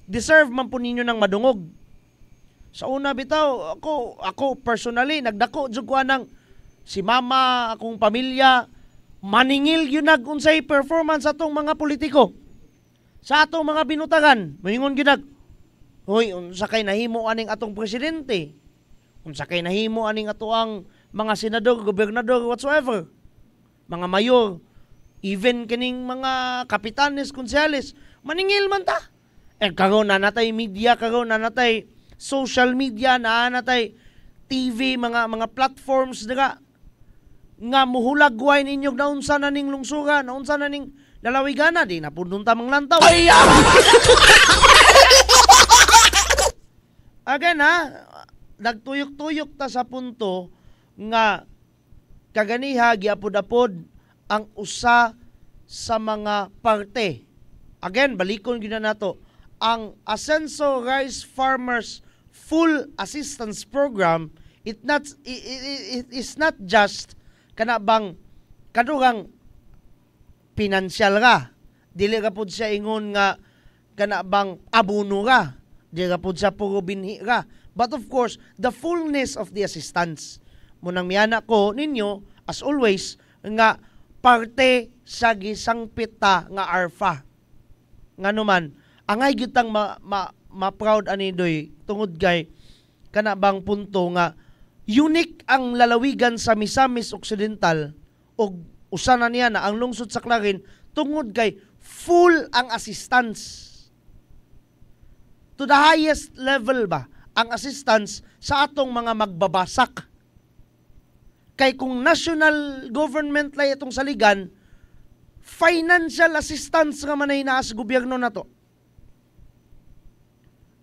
Deserve man po ninyo ng madungog. Sa una bitaw, ako personally, nagdako jud ko anang si mama, akong pamilya, maningil yun unsay performance sa atong mga politiko. Sa atong mga binutagan, mahingon gyud hoy, unsa kay nahimo aning atong presidente? Unsa kay nahimo aning atoang mga senador, gobernador, whatsoever? Mga mayor, even kining mga kapitanes, konsehalis, maningil man ta. Karon na natay media, karon na natay social media, na natay TV, mga platforms dira nga muhulagway ninyo naunsa na ning lungsura, naunsa na ning lalawigan na di napundon ta mang lantaw. Again nagtuyok-tuyok ta sa punto nga kaganiha giapod-apod ang usa sa mga parte. Again, balikon gyud nato ang Asenso Rice Farmers Full Assistance Program. It is not just kanabang kanurang pinansyal ra. Dili ra pud siya ingon nga kanabang abono ra. Dili ra pud siya puro binhi ra. But of course, the fullness of the assistance. Munang miyana ko ninyo, as always, nga parte sa gisangpit ta nga ARFA. Nga naman, angay gitang ma-proud ani doy tungod kay kanabang punto nga unique ang lalawigan sa Misamis Occidental o usa na niya na ang lungsod sa Clarin tungod kay full ang assistance. To the highest level ba ang assistance sa atong mga magbabasak. Kay kung national government lay itong saligan, financial assistance nga manay naa sa gobyerno na to.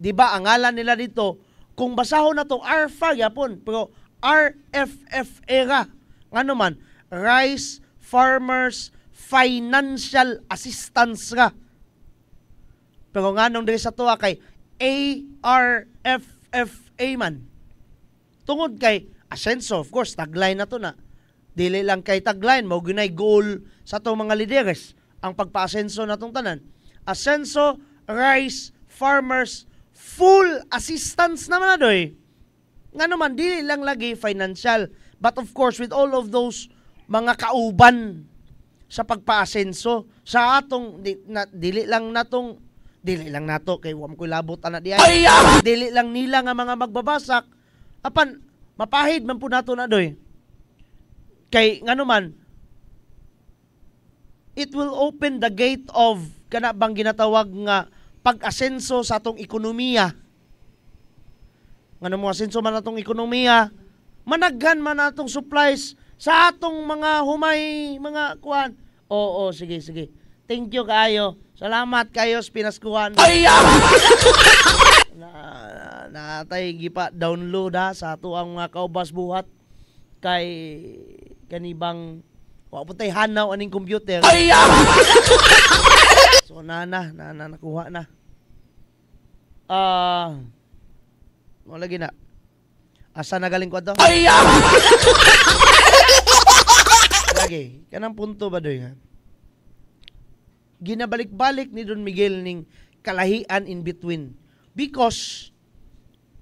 Diba, ang ngalan nila dito, kung basahon na to, ARFA yapon, pero RFFA ra. Nga naman, Rice Farmers Financial Assistance ra. Pero nga nung diri sa tuwa kay ARFFA man. Tungod kay Asenso, of course, tagline na to na. Dili lang kay tagline, mao ginay goal sa itong mga lideres ang pagpa-asenso na itong tanan. Asenso Rice Farmers Full Assistance naman na doy. Nga naman, dili lang lagi financial. But of course, with all of those mga kauban sa pagpa-asenso, sa atong, dili lang nato, kay wam ko labot ana diay. Dili lang nila nga mga magbabasak, apan, mapahid man po nato na doy. Kay nga naman, it will open the gate of kanabang ginatawag nga pag-asenso sa atong ekonomiya. Nga mo asenso man atong ekonomiya, managhan man atong supplies sa atong mga humay, mga kuan. Oo, sige. Thank you kayo. Salamat kayo sa pinaskuhan. Natay gipa download sa ato ang mga kaubas buhat kay kanibang wa putay hanaw aning computer. So nakuha na. Mo lagi na. Asa nagaling ko ato? Lagi, kanang punto ba doy? Ginabalik-balik ni Don Miguel ning kalahian in between. Because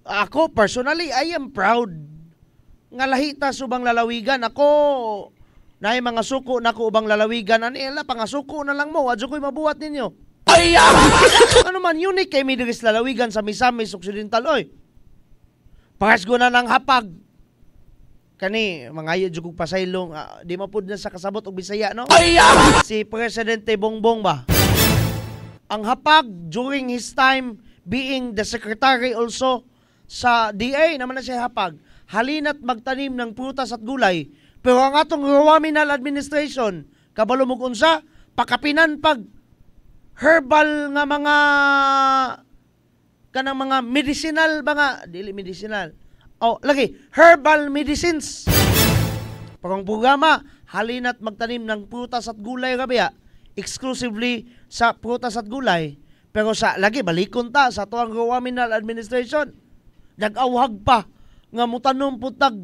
ako personally, I am proud nga lahita subang lalawigan. Ako naay mga suko nako ubang lalawigan anila pangasuko na lang mo adyo koy mabuhat ninyo. Ano man unique kay Midris lalawigan sa Misamis Occidental oy. Paras go na ng hapag. Kani mga jud kog pasaylong di mapud na sa kasabot og Bisaya no. Si Presidente Bongbong ba. Ang hapag during his time being the secretary also sa DA naman na siya hapag. Halina't magtanim ng prutas at gulay Pero ang atong Rowaminal administration, kabalo mo unsa, pakapinan pag herbal nga mga kanang mga medicinal mga dili medicinal. Lagi herbal medicines. Parang programa halina't magtanim ng prutas at gulay gabi exclusively sa prutas at gulay. Pero sa lagi balikon ta sa tuang Rowaminal administration. Nag-awhag pa nga mutanom putag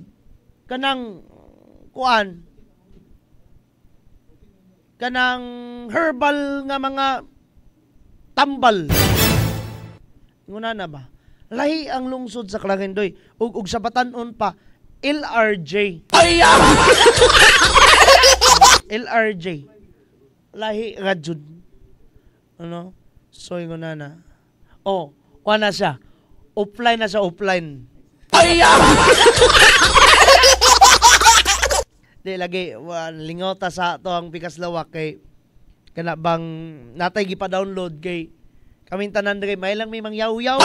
kanang kuan kanang herbal nga mga tambal. Nguna na ba? Lahi ang lungsod sa Clarindoy ug sa Batanon pa LRJ. LRJ. Lahi rajud. Ano? So nguna na. Kuha siya. Offline na siya, offline. Di lagi lingota sa to ang Pikas Lawak kay kana bang natay gipa-download kay kaming tanan diri may lang may mangyaw-yaw.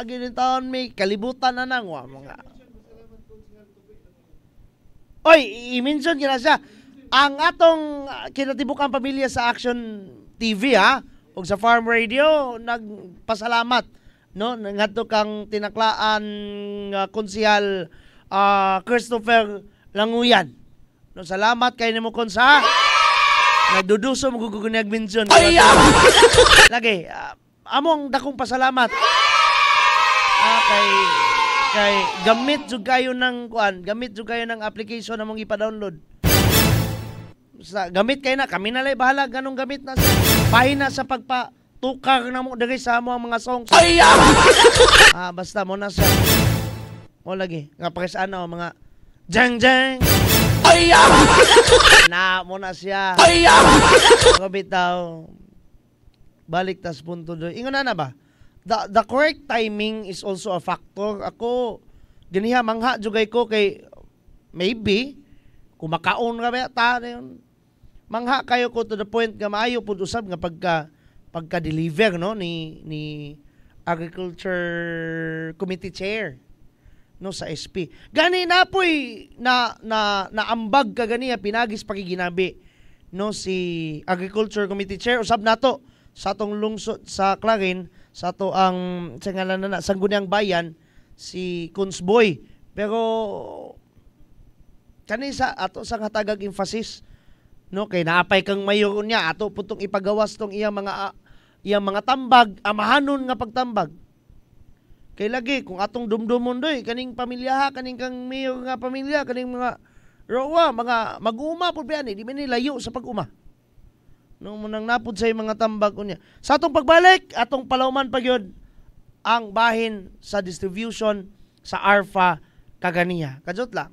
Agi ni taon may kalibutan na nang mga. Oy, i-mention kina siya. Ang atong kinatibukang pamilya sa Action TV ug sa Farm Radio nagpasalamat no ngadto kang tinaklaan konsehal Christopher Languyan. No, salamat kay nimo konsa. Nagduduso mo gugugun nag-mention. Lagi among dakong pasalamat. Kay gamit jud kayo ng kuan, gamit jud kayo ng application among ipa-download. Gamit kayo na, kami na lang bahala ganong gamit na pahina sa pagpatukar na mo diri sa mo ang mga songs. Basta mo na sa mo lagi nga presaan na mga jang jang na mo na siya bitaw balik tas punto do ingon na ba the correct timing is also a factor. Ako ganiha mangha jugay ko kay maybe kumakaon ra ba ta mangha kayo ko to the point nga maayo pud usab nga pagka-deliver no ni Agriculture Committee Chair no sa SP. Gani na poy naambag ka ganiya pinagis pakiginabi no si Agriculture Committee Chair usab nato sa atong lungsod sa Clarin sa ato ang sa ngalan na Sangguniang Bayan si Kunsboy. Pero kani sa ato sang hatagag emphasis no kay naapay kang mayor niya ato putong ipagawas tong iyang mga tambag amahanon nga pagtambag. Kay lagi kung atong dumdumon doy kaning pamilya kaning kang mayor nga pamilya kaning mga rowa mga mag-uma pud biyan di man layo sa pag-uma. No munang napud sa mga tambag unya. Sa atong pagbalik atong palawman pagyod ang bahin sa distribution sa ARFA kaganiya. Kadjot lang.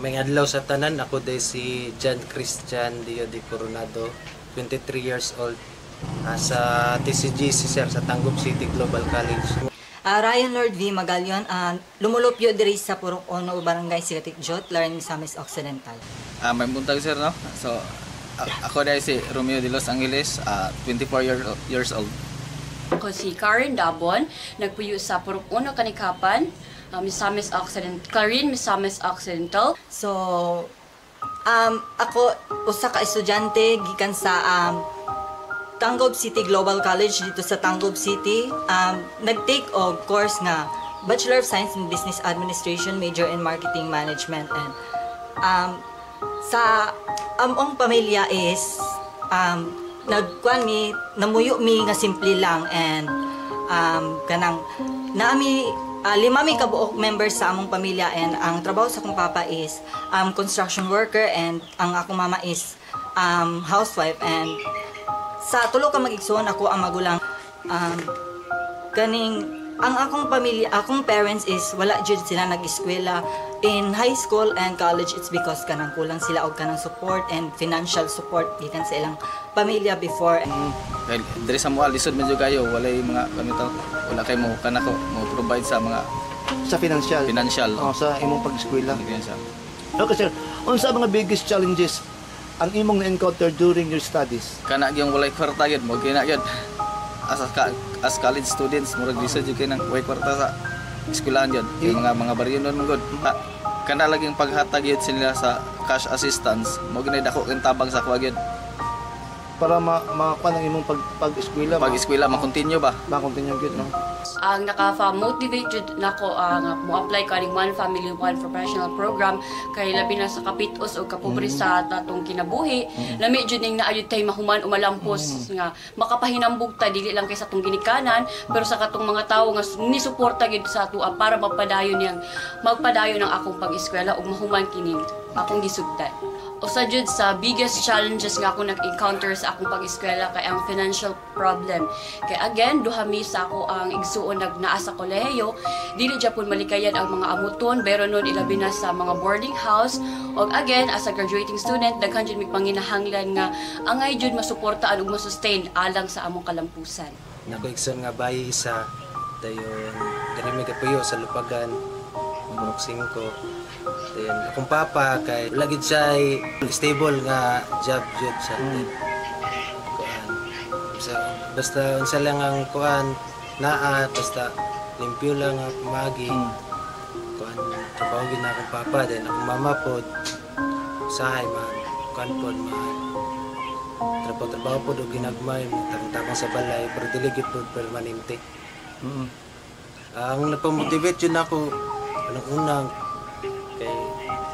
May adlaw sa tanan, ako day si John Christian Dio de Coronado, 23 years old, sa TCGC sir sa Tangub City Global College. Ryan Lord V. Magalyon, lumulupyo diri sa Purok Ono, Barangay Sigatik Jot, Laran Misamis Occidental. May buntag sir no? So ako day si Romeo de Los Angeles, 24 years old. Ako si Karen Dabon, nagpuyo sa Purok Ono Kanikapan, Misamis Occidental, Clarine Misamis Occidental. So, ako usa ka estudyante gikan sa Tangub City Global College dito sa Tangub City. Nag-take og course nga Bachelor of Science in Business Administration, major in Marketing Management. And sa among pamilya is namuyo mi nga simple lang, and kanang naami 5 mi kabuok members sa among pamilya, and ang trabaho sa akong papa is construction worker, and ang akong mama is housewife. And sa tulo ka mag-igsoon ako ang magulang. Ang akong pamilya, akong parents is wala jud sila nag-eskwela in high school and college. It's because kanang kulang sila og kanang support and financial support gikan sa ilang pamilya before. Dahil diri sa mga lisod medyo kayo walay mga kamitaw, wala kay mo kanako mo provide sa mga sa financial sa imong pag-eskwela. Okay sir, unsa mga biggest challenges ang imong na-encounter during your studies? Kana gyung walay kwarta gyud mo kina gyud as college students murag lisod gyud kay nang way kwarta sa eskwelahan gyud mga baryonon mo gud. Kana laging paghatag gyud sila sa cash assistance mo ginay dako king tabang sa kuha gyud para makuha ng imong pag-eskwela. Pag-eskwela ma-continue ba? Ma-continue gyud no. Ang naka-motivate nako ang mo-apply kaning One Family One Professional Program kay labi na sa kapitos o kapobre sa tatong kinabuhi. Lami jud ning naayod tay mahuman umalampos nga makapahinambog ta dili lang kay sa atong ginikanan pero sa katong mga tawo nga ni suporta gid sa ato para magpadayon ng akong pag-eskwela ug mahuman kining akong gisugdan. Usa jud sa biggest challenges nga ako nag-encounter sa akong pag-eskwela kay ang financial problem. Kay again, duha mi sa ako ang igsuon naa sa kolehiyo, dili gyapon malikayan ang mga amuton, pero nun ilabi na sa mga boarding house. Og again, as a graduating student, daghan jud mi panginahanglan nga angay jud masuportaan ug masustain alang sa among kalampusan. Nako igsoon nga bayi isa dayon diri mi kapuyo sa Lupagan, Murok 5. Then akong papa kay lagi siya stable nga job jud sa kuan. Basta unsa lang ang kuan naa basta limpyo lang ang pamagi. Kuan trabaho gid na akong papa then akong mama pod sahay man kuan pod man trabaho pod og ginagmay tarong-tarong sa balay pero dili gid pod permanente. Ang napamotivate jud nako unang kay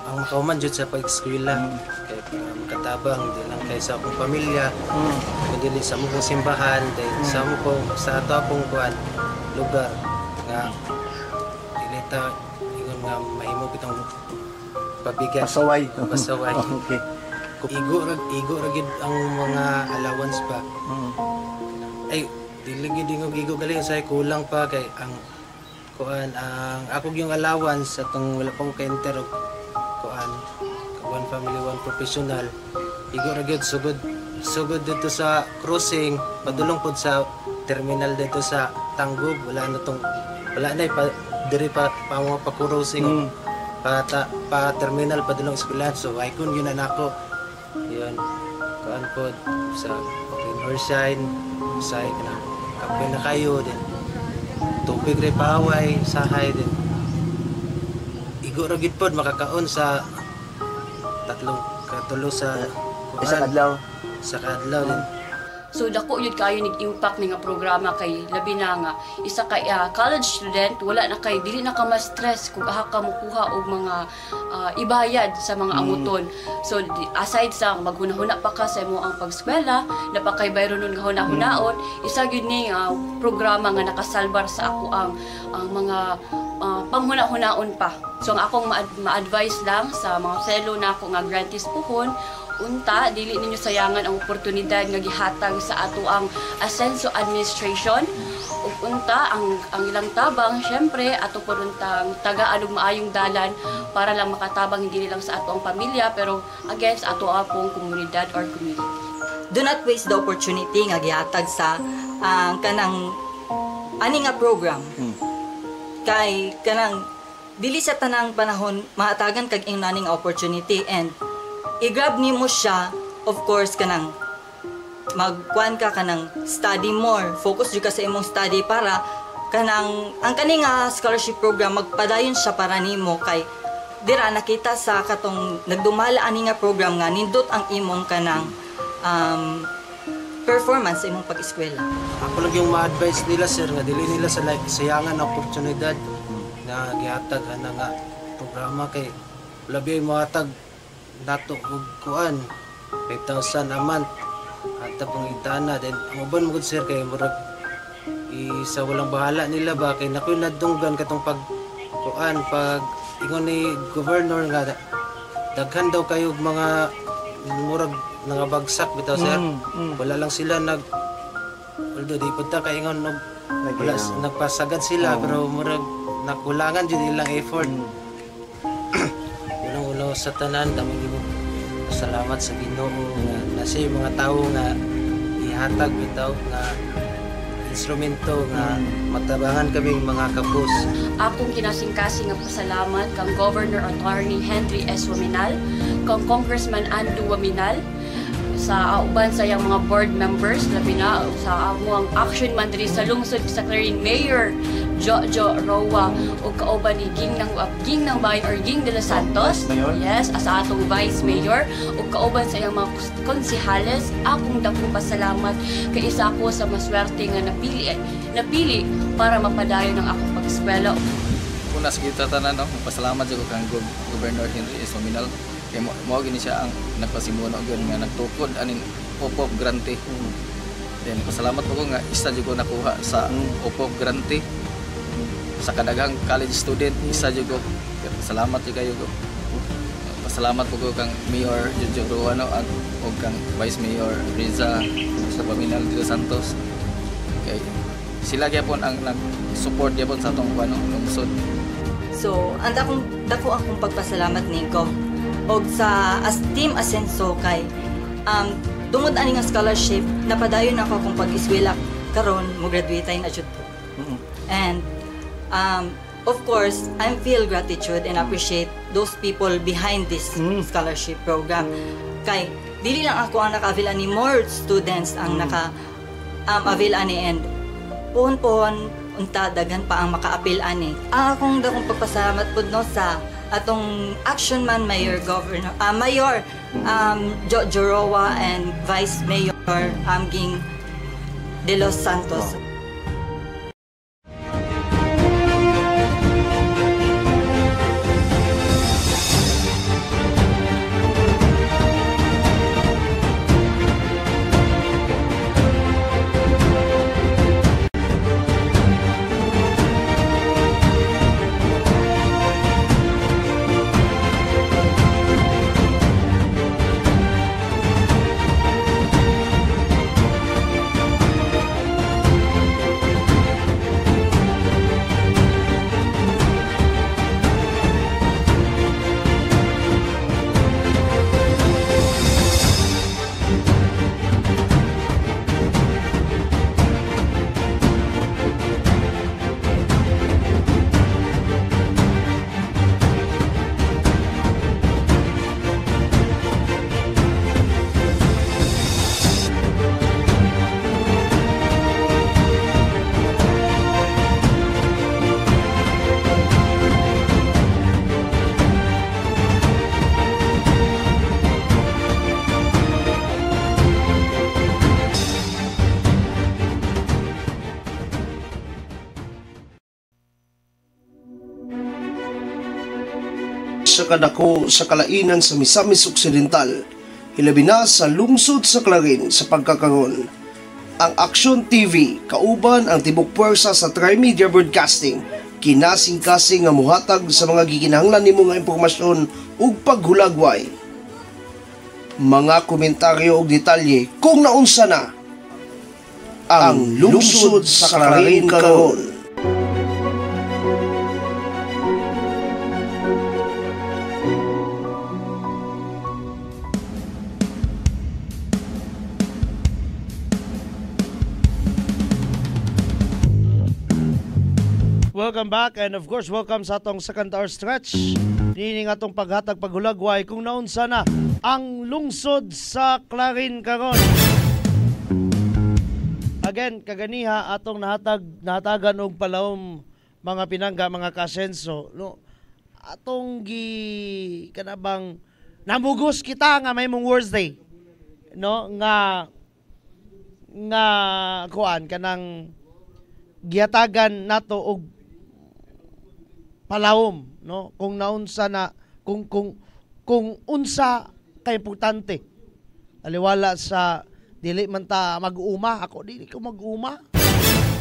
ang makauman jud sa pag-eskwela kay para makatabang di lang kay sa akong pamilya kundi sa among simbahan then sa among sa ato akong kuan lugar nga dili ta ingon nga mahimo bitong pabigat pasaway okay igo ra gid ang mga allowance pa ay dili gid igo gali say kulang pa kay ang kuan ang ako yung allowance atong wala pa ko ka-enter kuan One Family One Professional igo ra gyud sugod dito sa crossing padulong pod sa terminal dito sa Tangub wala na diri pa mga pa-crossing pa terminal padulong eskwelahan so ay kun yun nako yun kuan pod sa Northside sa kape na kayo din tubig rin paway, sahay din. Igo ra gid pod makakaon sa katulo sa kadlaw din. So dako yun kayo nag-impact nga programa kay labi na nga isa ka college student wala na kay dili na ka ma-stress kung aha ka mukuha og mga ibayad sa mga amuton. So aside sa maghunahuna pa ka sa imo ang pag-eskwela, napakay bayro nun nga hunahunaon, isa gyud ni programa nga nakasalbar sa ako ang mga panghuna-hunaon pa. So ang akong ma-advise lang sa mga fellow na ako nga grantees puhon unta dili ninyo sayangan ang oportunidad nga gihatag sa ato ang Ascenso Administration ug unta ang ilang tabang syempre ato po untang tagaan og maayong dalan para lang makatabang hindi lang sa ato ang pamilya pero again sa ato apong komunidad or community. Do not waste the opportunity nga gihatag sa kanang ani nga program. Kay kanang dili sa tanang panahon mahatagan kag ingnaning opportunity and i-grab nimo siya, of course, kanang magkuan ka kanang study more. Focus jud ka sa imong study para ang kaning scholarship program magpadayon siya para nimo kay dira nakita sa katong nagdumala ani nga program nga nindot ang imong kanang performance sa imong pag-eskwela. Ako lang yung ma-advise nila sir nga dili nila sa sayangan na oportunidad na gihatag ana nga programa kay labi mo hatag nato og kuan 5,000 a month at pang itana then ang uban mo sir kay murag isa walang bahala nila ba kay nakoy nadunggan katong pag kuan pag ingon ni governor nga daghan daw kayo mga murag nangabagsak bitaw sir wala lang sila although di punta kay ingon wala nagpasagad sila pero murag nakulangan jud ilang effort ulo sa tanan daming salamat sa Ginoo nga nasa mga tao nga ihatag bitaw nga instrumento nga matabangan kaming mga kapos. Akong kinasingkasing nga pasalamat kang Governor Attorney Henry S. Waminal, kang Congressman Andu Waminal, sa uban sa iyang mga board members, labi na sa among action man diri sa lungsod sa Clarin Mayor Jojo Roa o kauban ni Ging ng Bayan or Ging de los Santos, yes, as atong Vice Mayor o kauban sa iyang mga konsehales. Akong dakong pasalamat kay isa ako sa maswerte nga napili para mapadayon ang akong pag-eskwela. Una sa kita tanan, pasalamat sa kang Governor Henry S. Waminal. Kaya mo gini siya ang nagpasimuno gyud nga nagtukod aning OPOP grante. Then pasalamat po ko nga isa jud ko nakuha sa OPOP grante sa kadaghang college student, isa jud ko. Salamat jud kayo ko. Pasalamat po ko kang Mayor Jojo Roano at og kang Vice Mayor Riza sa Waminal de los Santos. Okay. Sila gyapon ang nag-support gyapon sa atong lungsod. So, dako akong pagpasalamat ningko og sa Team Asenso kay tungod ani nga scholarship napadayon ako akong pag-eskwela karon mo graduate na jud ko. And of course I feel gratitude and appreciate those people behind this scholarship program kay dili lang ako ang naka-avail ani, more students ang naka-avail ani and pohon unta daghan pa ang maka-appeal ani. Akong dakong pagpasalamat pud no sa atong action man Mayor Jojo Roa and Vice Mayor Ging de los Santos. sa kadako sa kalainan sa Misamis Occidental, hilabi na sa lungsod sa Clarin sa pagkakaroon. Ang Action TV, kauban ang tibok puwersa sa Trimedia Broadcasting, kinasing-kasing nga muhatag sa mga gikinahanglan nimo nga impormasyon ug paghulagway. Mga komentaryo ug detalye kung naunsa na ang lungsod sa Clarin karon. Welcome back and of course welcome sa atong second hour stretch. Nining atong paghatag paghulagway kung naunsa na ang lungsod sa Clarin karon. again kaganiha atong nahatagan og palawom mga pinangga, mga kasenso, no, atong kanabang namugos kita nga may mong Wednesday, no, nga kuan kanang giyatagan nato og palawom, no, kung naunsa na kung unsa ka importante aliwala sa dili man ta mag-uma. Ako dili ko mag-uma,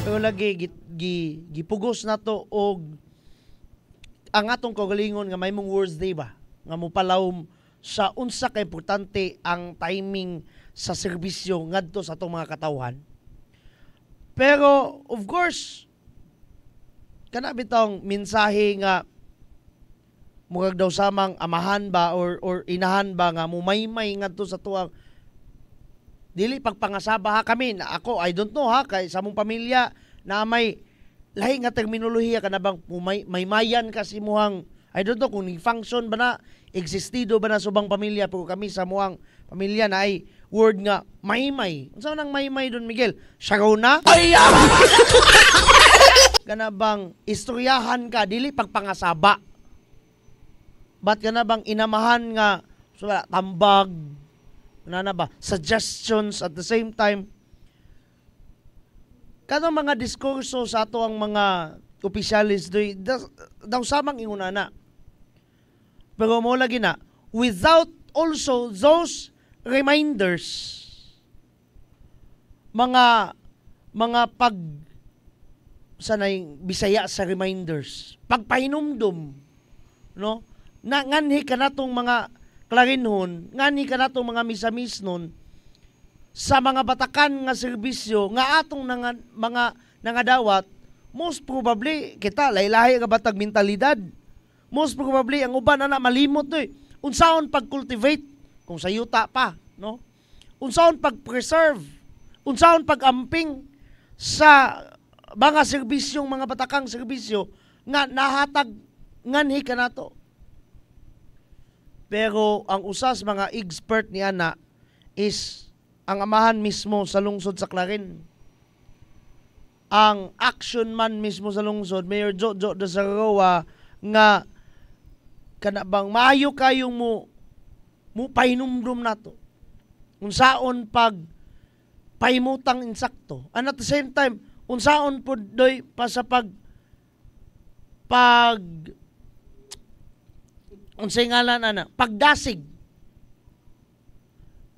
pero lagi gipugos nato og ang atong kagalingon nga may mong Wednesday ba nga mopalawom sa unsa ka importante ang timing sa serbisyo ngadto sa atong mga katawhan. Pero of course kana bitong mensahe nga murag daw samang amahan ba or inahan ba nga mumaymay ngadto sa tuwang dili pagpangasaba ha kami na ako I don't know ha kay sa mong pamilya na may lahi nga terminolohiya ka na bang may mayan kasi muhang I don't know kung function ba na existido ba na subang pamilya pero kami sa muhang pamilya na ay word nga maymay. Unsa nang maymay don Miguel? Sarona? Kana bang istoryahan ka dili pagpangasaba. Ba't ka na bang inamahan nga tambag na ba suggestions at the same time kanang mga diskurso sa ato ang mga opisyalis daw samang ingunana. Pero mo lagi na without also those reminders, mga pag sanay Bisaya sa reminders, pagpahinumdum, no, na nganhi ka natong mga klarinhon, ngani ka natong mga misamisnon sa mga batakan nga serbisyo nga atong mga nangadawat. Most probably kita laylahi nga batag mentalidad. Most probably ang uban ana malimot unsaon pag-cultivate kung sa yuta pa, no? Unsaon pag-preserve, unsaon pag-amping sa mga serbisyong mga batakang serbisyo nga nahatag nganhi ka nato. Pero ang usas mga expert ni ana is ang amahan mismo sa lungsod sa Clarin. Ang action man mismo sa lungsod, Mayor Jojo de Sarawa, nga kanabang maayo kayong mo pahinumdum nato. Unsaon pag pahimutang insakto. And at the same time, unsaon po doy pa sa unsay ngalan ana pagdasig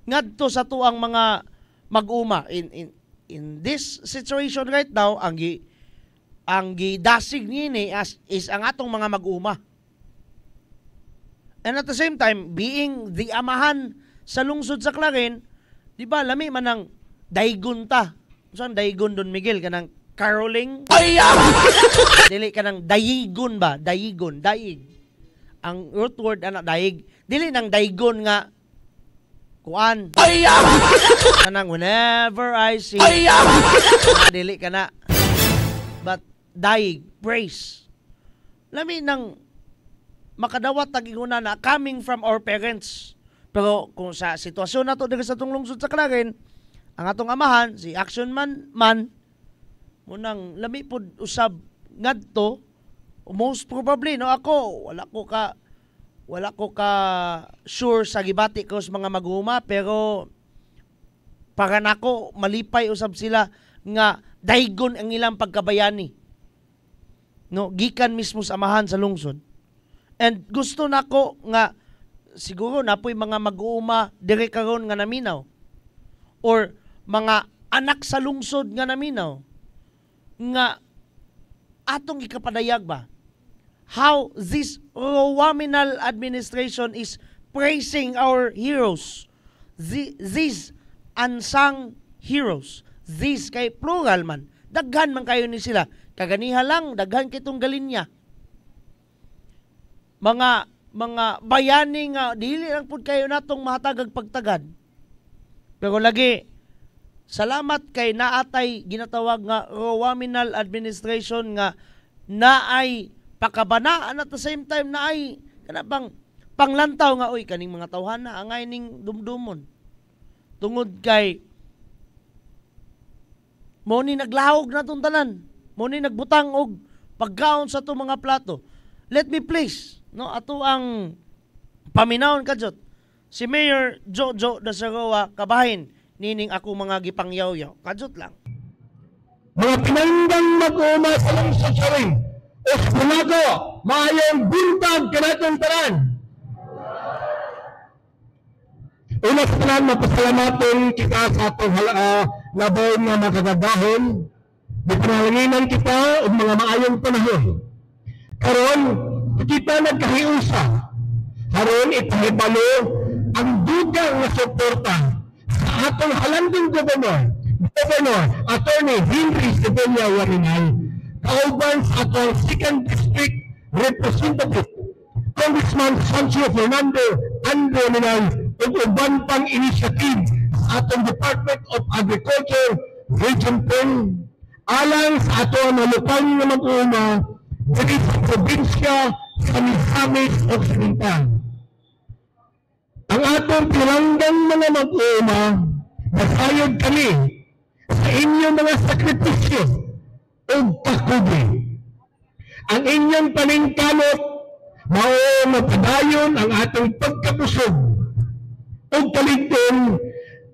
ngadto sa tuang mga mag-uma in this situation right now. Ang gidasig niini is ang atong mga mag-uma, and at the same time being the amahan sa lungsod sa Clarin, di ba lami man ang daygon ta. Saan daygon Don Miguel kanang caroling? Dili kanang dayigon ba? Dayigon, daig. Ang root word anak daig, dili nang daygon nga kuan. Kanang whenever I see dili kana, but daig, praise. Lami nang makadawat tag-inguna na coming from our parents. Pero kung sa sitwasyon nato diri sa atong lungsod sa Clarin, ang atong amahan si action man munang lami pod usab ngadto. Most probably no, ako wala ko ka sure sa gibati ko sa mga mag-uma, pero para nako malipay usab sila nga daygon ang ilang pagkabayani, no, gikan mismo sa amahan sa lungsod. And gusto nako nga siguro napoy mga mag-uuma dire karon nga naminaw or mga anak sa lungsod nga naminaw nga atong ikapadayag ba how this Rowaminal administration is praising our heroes, these unsung heroes, these kay plural man, daghan man kayo ni sila, kaganiha lang daghan kitong galinya, mga bayani nga dili lang pud kayo natong mahatagag pagtagad. Pero lagi salamat kay naatay ginatawag nga Rowaminal administration nga naay pakabanaan at the same time naay kanabang panglantaw nga oy kaning mga tawhana angay ning dumdumon tungod kay Mo ni naglahog na tong tanan. Mo ni nagbutang og pagkaon sa to mga plato. Let me please, no, ato ang paminawon kadjot. Si Mayor Jojo Dasarawa kabahin nining ako mga gipangyaw-yaw. Kadjot lang. Mga pinanggang mag-uuma sa lungsod sa ring. Os bunago, maayong buntag kanatong tanan. Una sa tanan, mapasalamaton kita sa atong labaw nga makagagahon. Bipinalanginan kita og mga maayong panahon. Karon, kita nagkahiusa. Karon, ipahibalo ang dugang na suporta sa atong halandong Governor Attorney Henry Sevilla Warinay, kauban sa atong 2nd District Representative Congressman Sancho Fernando Andro Minay ug uban pang initiative sa atong Department of Agriculture Region 10 alang sa atong nalupang nga mag-uuma diri sa probinsya sa Misamis Occidental. Ang atong pinanggang mga mag-uuma, nasayod kami sa inyong mga sakripisyo o kakubi. Ang inyong paningkamot, mao mapadayon ang atong pagkabusog o kaligton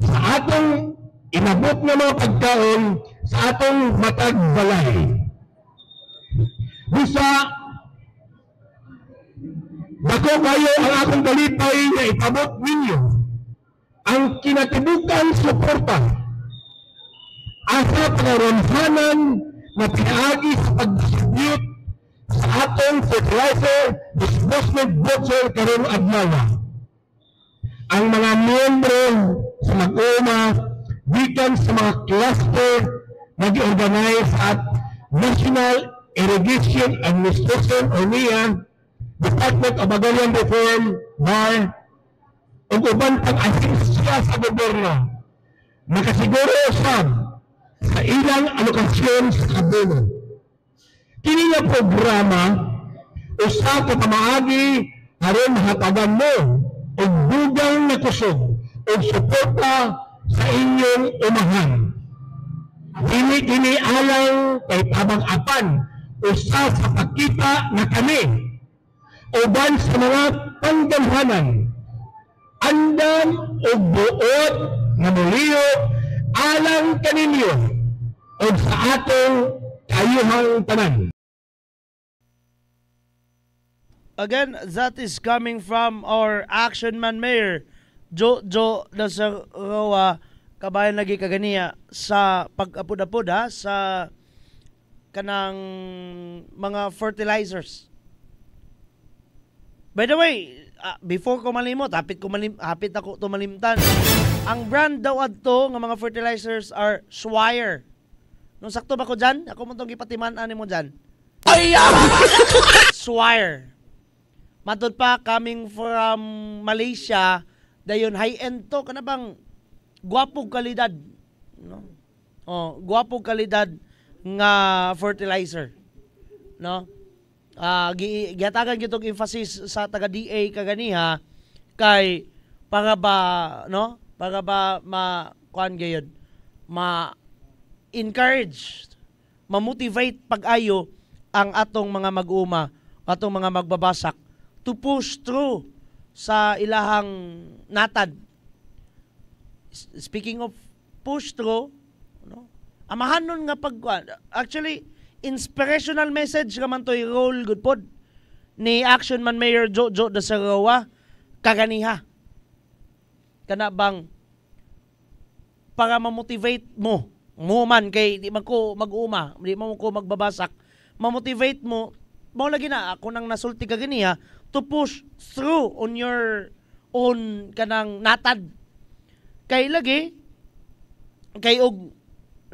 sa atong inabot na mga pagkaon sa atong matag balay. Busa, dako kayo ang akong dalipay na ipabot ninyo ang kinatibukan suporta asa pangaronhanan na pinaagi sa pag-distribute sa atong fertilizer disbursement voucher karong adlaw. Ang mga miyembro sa mag-uuma gikan sa mga cluster na gi-organize at National Irrigation Administration o NIA, Department of Agrarian Reform, NAR, ug uban pang ahensya sa gobyerno nakasiguro sab sa ilang alokasyon sa abono. Kini nga programa usa ka pamaagi aron hatagan mo og dugang na kusog og suporta sa inyong umahan. Dili alang kay tabang-apan usa sa pagkita na kami uban sa mga panggamhanan andam o buot na muliyo alang kaninyo o sa atong kayuhang tanan. Again, that is coming from our action man Mayor Jojo Dasarawa kabayan lagi kaganiya sa pag-apod-apod sa kanang mga fertilizers. By the way, before ko malimot, hapit ako tumalimtan. Ang brand daw adto nga mga fertilizers are Swire. Nung sakto ba ko dyan? Ako mo itong ipatiman-an mo dyan. Swire. Matod pa, coming from Malaysia, dayon high-end to, kana bang guwapog kalidad. No? Oh, guwapog kalidad nga fertilizer. No? Gihatagan gitong emphasis sa taga DA kaganiha kay para ba kuan gayud ma-encourage, ma-motivate pag-ayo ang atong mga mag-uma, atong mga magbabasak to push through sa ilahang natad. Speaking of push through, no? Amahan nun nga pagkuan. Actually, inspirational message naman to'y role good pod ni Action Man Mayor Jojo Dasarawa kaganiha. Kana bang para ma-motivate mo man kay di man ko mag-uma, di man ko magbabasak, ma-motivate mo lagi na ako nang nasulti kaganiha to push through on your own kanang natad. Kay lagi kay og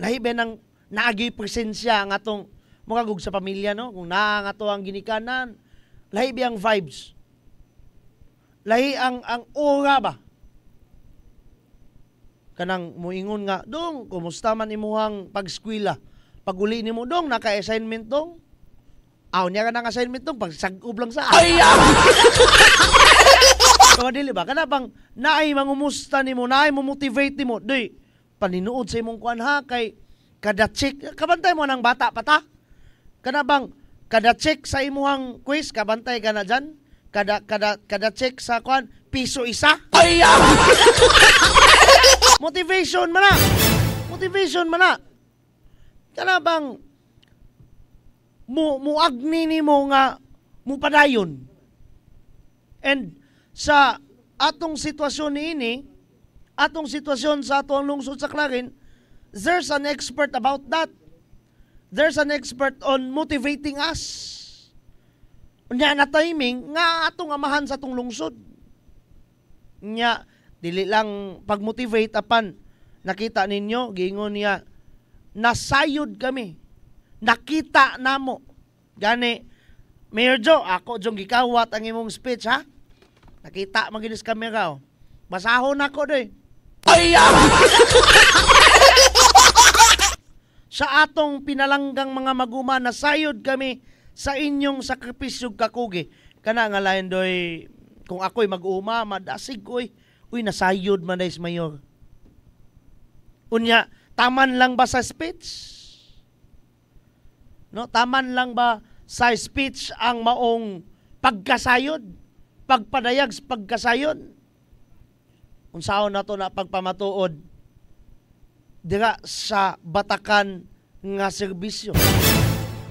lahi ba nang naagi presensya ang atong mukagug sa pamilya, no? Kung naa nga to ang ginikanan, lahi biyang vibes. Lahi ang aura ba? Kanang muingon nga, dong, kumusta man imuhang pag-eskwela? Pag-uli ni mo, dong, naka-assignment dong? Aw niya ka ng assignment dong, pag-sagob lang sa Kaya dili ba? Kana bang naay mangumusta ni mo, naay mo motivate ni mo, doy, paninuod sa imong kuan ha, kay kada check, kabantay mo ng bata pata? Kana bang kada check sa imuhang quiz, kabantay ka na dyan? Kada check sa kwan, piso isa? Motivation man na. Motivation man na. Kana bang muagni ni mo nga mupadayon. And sa atong sitwasyon ini, atong sitwasyon sa atong lungsod sa Clarin, there's an expert about that. There's an expert on motivating us. Nya na timing nga atong amahan sa atong lungsod. Nya dili lang pag-motivate apan nakita ninyo giingon niya nasayod kami. Nakita namo. Gani Mayor Joe, ako jong gikawat ang imong speech ha. Nakita maginis kamera oh. Basahon ako doy. Sa atong pinalanggang mga maguma, nasayod kami sa inyong sakripisyo kakugi. Kana nga lain doy, kung ako'y mag-uma, madasig ko uy, nasayod man dahil mayor. Unya, taman lang ba sa speech? No, taman lang ba sa speech ang maong pagkasayod? Pagpadayag sa pagkasayod? Unsaon na to na pagpamatuod dira sa batakan nga serbisyo.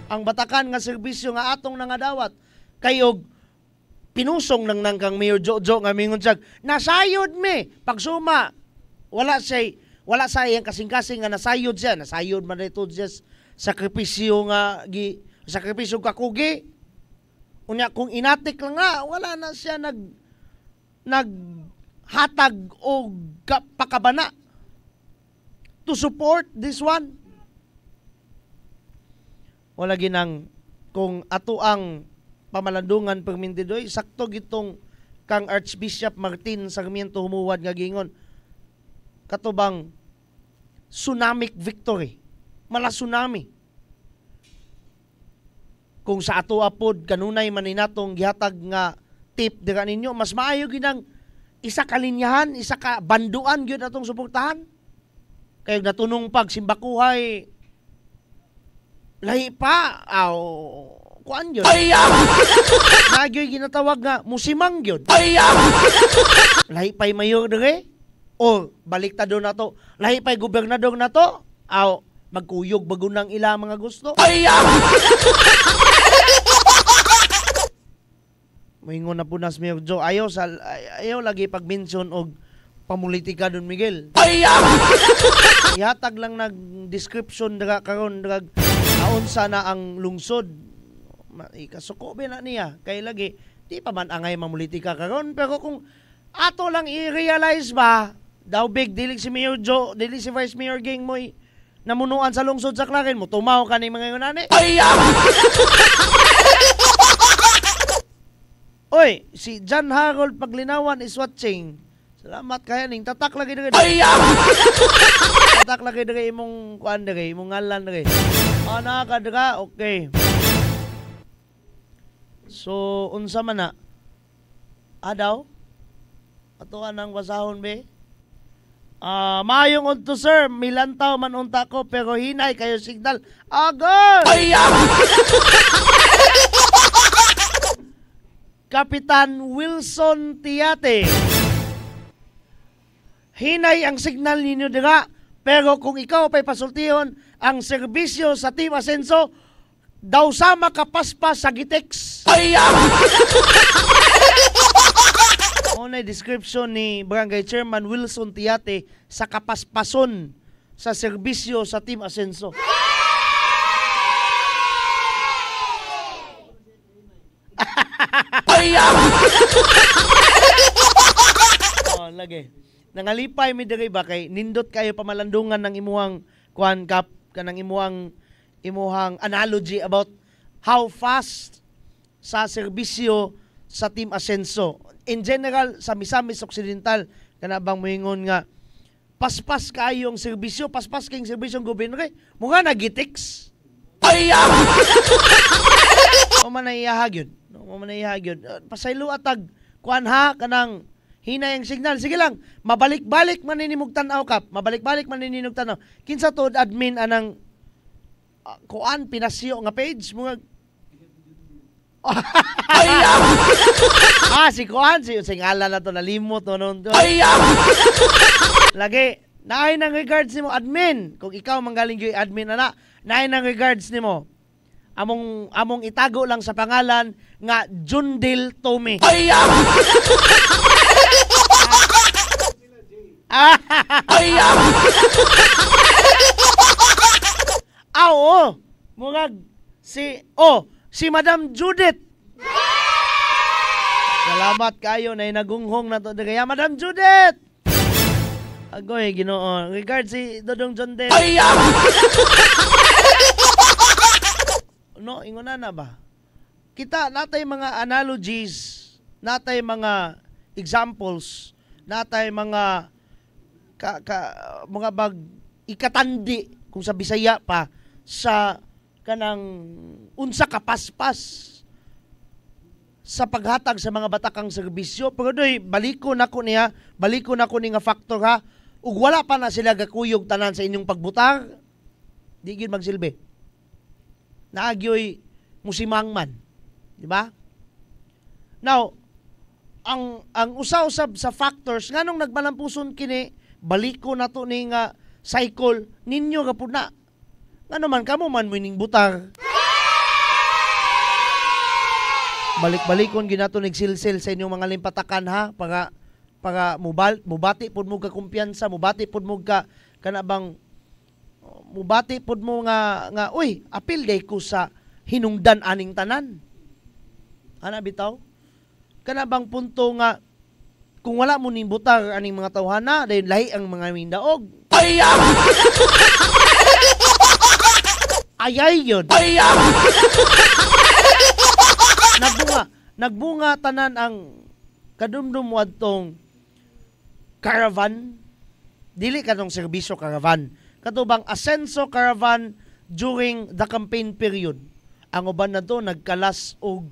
Ang batakan nga serbisyo nga atong nangadawat kayog pinusong nang kang Mayor Jojo nga mingon siya, nasayod me pagsuma wala sa iyang kasing-kasing nga nasayod siya, nasayod man dito just sakripisyo nga sakripisyo kakugi. Unya kung inatik lang nga wala na siya naghatag o pakabana to support this one. Wala ginang kung ato ang pamalandungan permintidoy, sakto gitong kang Archbishop Martin Sarmiento humuwad nga gingon katubang tsunamic victory. Mala tsunami. Kung sa ato apod kanunay maninatong gihatag nga tip dira ninyo, mas maayo ginang isa ka linyahan, isa ka banduan gyud atong suportahan. Kaya natunong pag simbakuhay lahi pa kuan gyud. Nagyoy ginatawag nga musimang gyud. Lahi pa'y mayor dire o baliktado na to. Lahi pa'y gobernador na to. Magkuyog bagunang ila mga gusto. Moingon na punas Mayor Joe, ayaw lagi pag-mention og pamulitika don Miguel. Ihatag lang nag-description daga karon daga aunsa na ang lungsod. Ikasuko ba na niya kay lagi di pa man angay mamulitika karon, pero kung ato lang i-realize ba daw big dili si Mayor Joe, dili si Vice Mayor Ging moy namunuan sa lungsod sa Clarin mo, tumaw ka ni mga yunani. Oy, si John Harold Paglinawan is watching. Salamat kaya ning tatak lagi diri. Tatak lagi diri imong kuan diri, imong ngalan diri. Ana ka dira, okay. So unsa man na? Adaw? Ato anang basahon be? Mayong unto sir, milantaw man unta ko pero hinay kayo signal. Agad! Kapitan Wilson Tiate. Hinay ang signal ninyo dira, pero kung ikaw pa'y pasultihon ang serbisyo sa Team Asenso, daw sama kapaspas sa Gitex. Unay description ni Barangay Chairman Wilson Tiate sa kapaspason sa serbisyo sa Team Asenso. Lagi. Nangalipay mi diri ba kay nindot kayo pamalandungan ng imuhang kuan kap kanang imuhang analogy about how fast sa serbisyo sa Team Asenso. In general, sa Misamis Occidental, kanabang moingon nga, paspas kayo ang serbisyo, paspas kayong serbisyong gobyerno kay, mga nagitix. O man naihahag yun. Pasaylo atag, kuan ha, kanang Hinay ang signal. Sige lang, mabalik-balik man ninimog tanaw kap. Mabalik-balik man ninimog tanaw. Kinsa to admin anang kuan pinasyo nga page mga si kuan si ngala na to nalimot no noon. Lagi naay nang regards nimo admin. Kung ikaw manggaling gyud admin ana, naay nang regards nimo. Among itago lang sa pangalan nga Jundil Tommy. Oo. Murag si Madam Judith. Salamat kayo na nagunghong na to. Kaya Madam Judith. Agoy, Ginoo. Regard si Dodong John Del. No, inguna na ba? Kita natay mga analogies, natay mga examples, natay mga mga bag ikatandi kung sa Bisaya pa sa kanang unsa ka paspas sa paghatag sa mga batakang serbisyo. Pero doy baliko nako ni nga factor ha. Ug wala pa na sila gakuyog tanan sa inyong pagbutang, di gyud magsilbi. Naagyoy musimang man, di ba? Now, ang usa-usab sa factors nganong nagbalampuson kini, baliko na to ni nga cycle ninyo gapud na. Ngano man kamo man wining butang. Balik-balikon ginato nagsilsil sa inyong mga limpatakan ha para mubati pud mo ka kumpiyansa, mubati pud mo ka kanabang mubati pod mo nga uy, apil day ko sa hinungdan aning tanan. Ana bitaw? Kana bang punto nga kung wala mo ning butang aning mga tawhana, dayon lahi ang mga mindaog. Ayay yun. Nagbunga tanan ang kadumdum wadtong caravan. Dili kanong serbisyo caravan. Katubang Asenso Caravan during the campaign period. Ang uban na to nagkalas og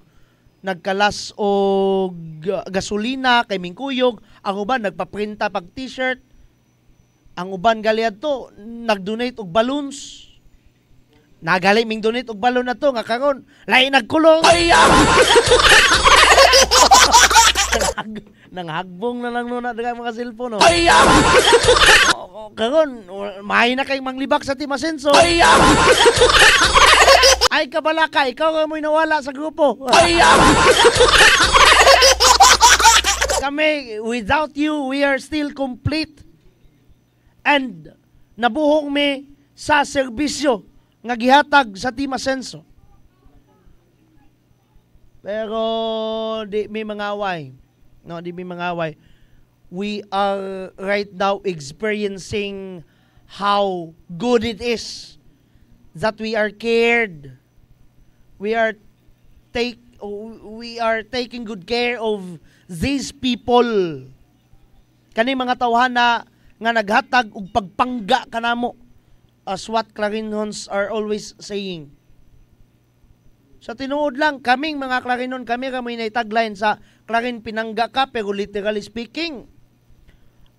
gasolina kay mingkuyog, ang uban nagpaprinta pag t-shirt, ang uban gali adto nagdonate og balloons. Nagali ming donate og balloon na to nga karon lain nagkulong. Nanghagbong na lang nuna dagang mga cellphone. Karon, mahay na kayong manglibak sa Team Asenso. Ay, kabala ka. Ikaw nga mo'y nawala sa grupo. Kami, without you, we are still complete. And nabuhong mi sa serbisyo nga gihatag sa Team Asenso. Pero di may mangaway. No, di may mangaway. We are right now experiencing how good it is that we are cared. We are taking good care of these people. Kani mga tawhana nga naghatag og pagpangga kanamo, as what Clarinons are always saying. Sa tinuod lang, kaming mga Clarinon, kami na tagline sa Clarin pinangga ka, pero literally speaking,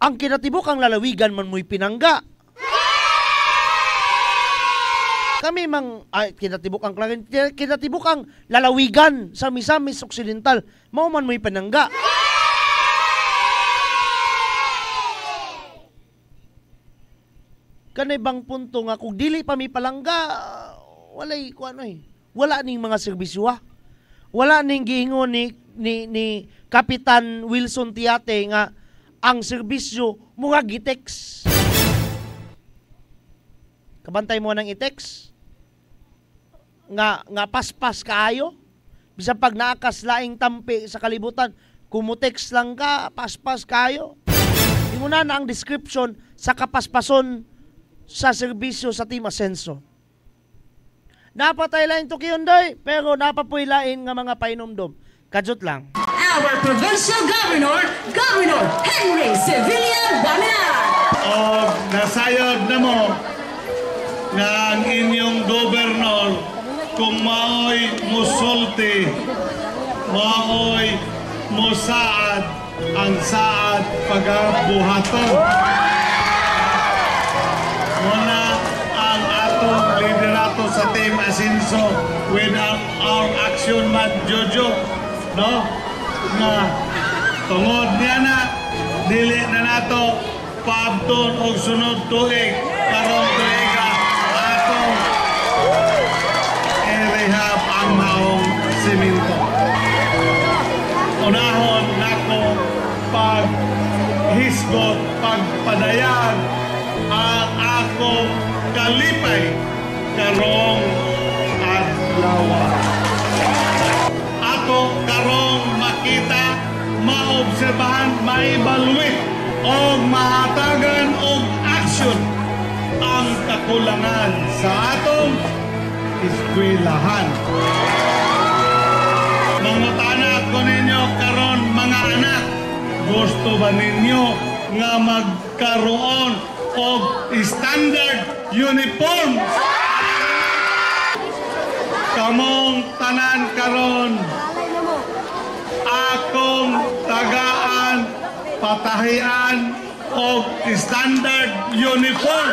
ang kinatibok ang lalawigan man mo'y pinangga. Kami kinatibok ang Clarin, kinatibok ang lalawigan sa Misamis Occidental, mao man mo'y pinangga. Kanay bang punto nga, kung dili pa mi palangga, walay, wala ning mga serbisyo ha. Wala ning giingon ni Kapitan Wilson Tiate nga ang serbisyo mga gitex. Kabantay mo nang itex nga paspas kaayo. Bisan pag naakas laing tampi sa kalibutan, kumutex lang ka, paspas kaayo. Ingon na ang description sa kapaspason sa serbisyo sa Team Asenso. Napatay lain to kiyonday, pero napapuilain nga mga painumdom. Kajut lang. Our Provincial Governor, Governor Henry Sevilla Bamian. O nasayod na mo nga ang inyong gobernador kung maoy musulti, maoy musaad, ang saad pagabuhaton. Muna ang atong liderato sa Team Asenso with our action man Jojo, no? Na tungod niya na dili na nato paabton og sunod tuig karong tuiga atong i-rehab ang maong simento. Unahon nako paghisgot, pagpadayag ang akong kalipay karong adlaw. Ato karong makita, maobserbahan, maibalwit o mahatagan og aksyon ang kakulangan sa atong eskwelahan. Mga anak ko ninyo karon, mga anak, gusto ba ninyo nga magkaroon og standard uniform? Kamong tanan karon, akong tagaan, patahian og standard uniform.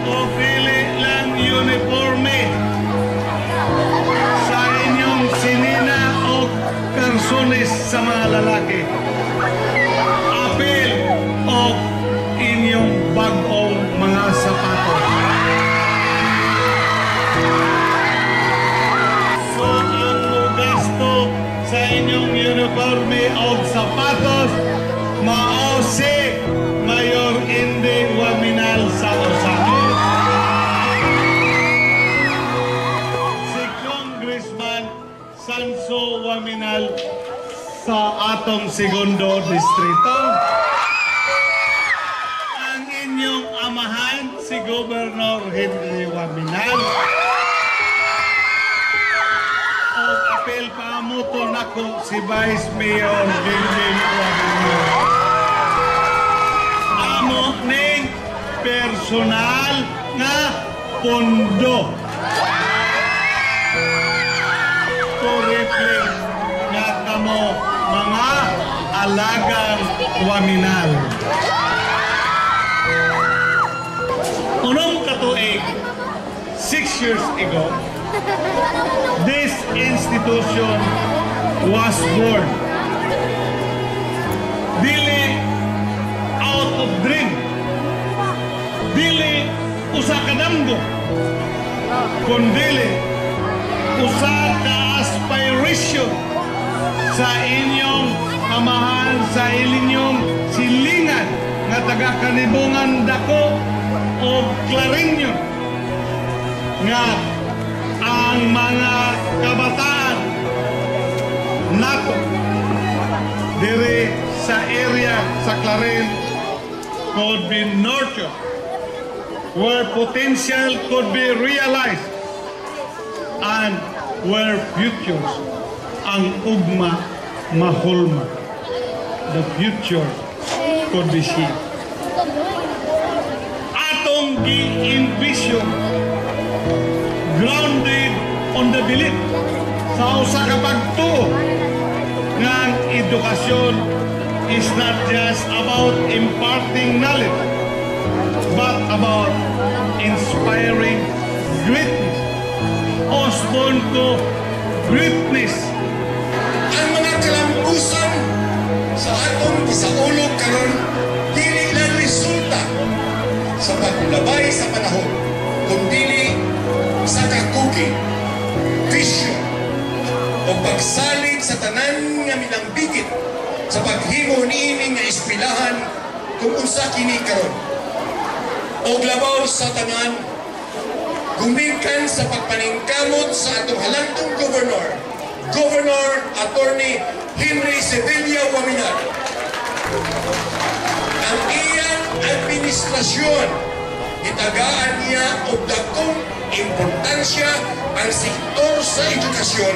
O pili lang uniforme sa inyong sinina o karsones sa mga lalaki. Apil o inyong bagong mga sapatos. So ang gasto sa inyong uniforme o sapatos mao si Mayor Indy Waminal sa Osakit. Si Congressman Sanso Waminal sa atong segundo distrito. Ang inyong amahan si Governor Henry Waminal. O apel pamuto nako si Vice Mayor Gilbin Waminal. Amo ning personal nga pondo. Correctly nga kamo mga alagang Waminal. Unong katuig, 6 years ago, this institution was born. Dili out of dream. Dili usa ka damgo. Kundili usa ka aspiration sa inyong amahan, sa inyong silingan nga taga-kanibungan dako o Clarinyo nga ang mga kabataan nato diri sa area sa Clarin could be nurtured, where potential could be realized, and where futures ang ugma mahulma. The future could be seen. Atong gi-envision grounded on the belief sa usa ka pagtuo nga ang edukasyon is not just about imparting knowledge but about inspiring greatness. Osborn ko greatness. Ang mga kalambusan sa atong gisaulog karon dili lang resulta sa paglabay sa panahon, kundi sa kakugi, vision o pagsalig sa tanan nga minambigit sa paghimo niini nga eskwelahan kung unsa kini karon. Og labaw sa tanan, gumikan sa pagpaningkamot sa atong halantong Governor Attorney Henry Sevilla Waminal. Ang iyang administrasyon, itagaan niya og dakong importansya ang sektor sa edukasyon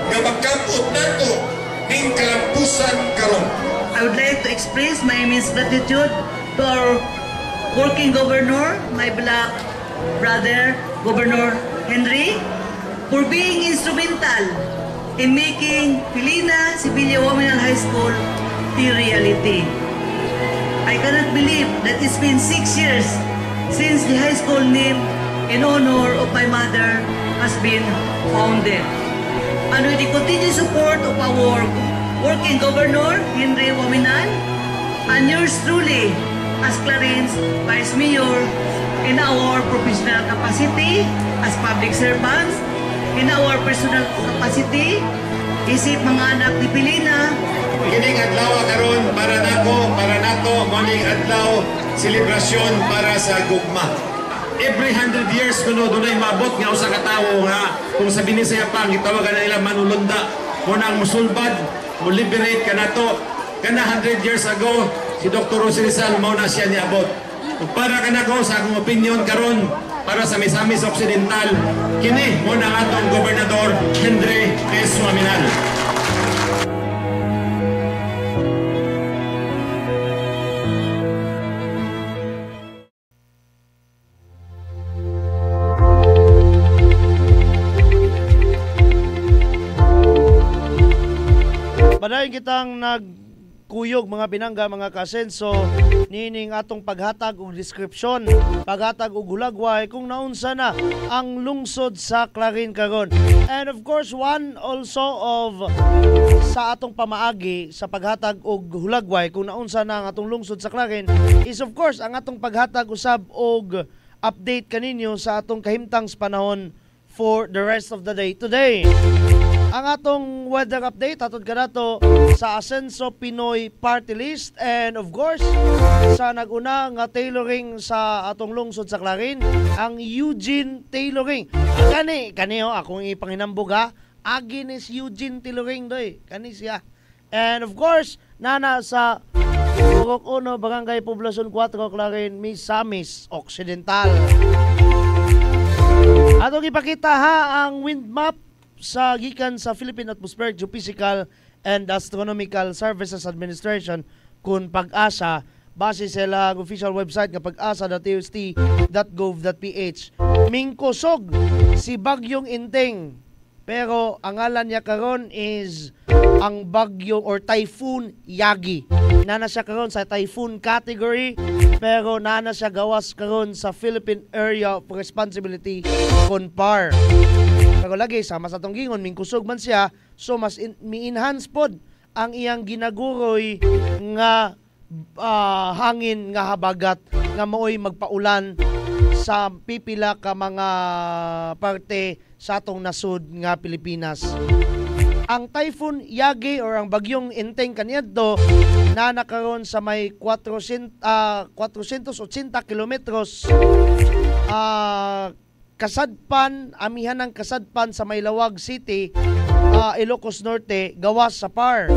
nga magkamot nato ning kalampusan karon. I would like to express my immense gratitude to our working governor, my black brother, Governor Henry, for being instrumental in making Pilina Sibilya Womenal High School a reality. I cannot believe that it's been 6 years since the high school name in honor of my mother has been founded. And with the continued support of our working governor, Henry Wominan, and yours truly, as Clarine's Vice Mayor, in our professional capacity as public servants, in our personal capacity, isip mga anak ni Pilina. Kining adlaw karon para nato morning adlaw selebrasyon para sa gugma. Every 100 years kuno dunay maabot nga usa ka tawo nga kung sa binisaya pa gitawagan nila manulunda mo nang musulbad mo liberate kanato kana 100 years ago si Dr. Jose Rizal mao na siya niabot. Ug para kanako sa akong opinion karon para sa Misamis Occidental kini mo na atong gobernador Henry S. Wominan. Padayon kitang nagkuyog mga binangga mga kasenso nining atong paghatag og description, paghatag og hulagway kung naunsa na ang lungsod sa Clarin karon. And of course, one also of sa atong pamaagi sa paghatag og hulagway kung naunsa na ang atong lungsod sa Clarin is of course ang atong paghatag usab og update kaninyo sa atong kahimtang panahon for the rest of the day today. Ang atong weather update hatod kanato sa Asenso Pinoy Party List, and of course sa naguna nga tailoring sa atong lungsod sa Clarin, ang Eugene Tailoring. Kani akong ipanghinambog ha. Agnes Eugene Tailoring doy. Kani siya. And of course nana sa Purok 1 Barangay Poblacion 4 Clarin, Misamis Occidental. Atong ipakita ha ang wind map sa gikan sa Philippine Atmospheric Geophysical and Astronomical Services Administration kun Pag-asa base sa ilang official website nga pag-asa.tust.gov.ph. Mingkusog si Bagyong Inteng, pero ang ngalan niya karon is ang bagyo or Typhoon Yagi. Nana siya karon sa typhoon category, pero nana siya gawas karon sa Philippine Area of Responsibility kun PAR. Pero lagi sama sa tong gingon mingkusog man siya, so mas mi-enhance pod ang iyang ginaguroy nga hangin nga habagat nga maoy magpaulan sa pipila ka mga parte sa atong nasud nga Pilipinas. Ang Typhoon Yagi or ang Bagyong Inteng kaniadto na nakaroon sa may 480 kilometros kasadpan, amihan ng kasadpan sa Maylawag City, Ilocos Norte, gawas sa PAR.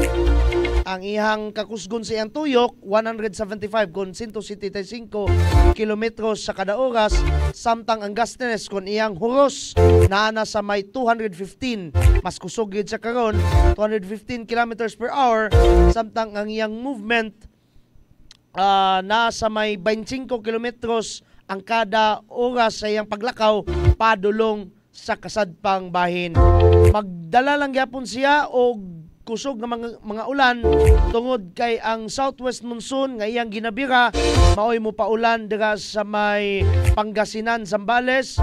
Ang ihang kakusgon sa iyang tuyok, 175 kung 175 kilometros sa kada oras, samtang ang gustness kung iyang huros, naana sa may 215, mas kusog yun sa karon, 215 kilometers per hour, samtang ang iyang movement, nasa may 25 kilometros ang kada oras sa iyang paglakaw padulong sa kasadpang bahin. Magdala lang gyapon siya og kusog ng mga ulan tungod kay ang southwest monsoon nga iyang ginabira maoy mo paulan dira sa may Pangasinan, Zambales,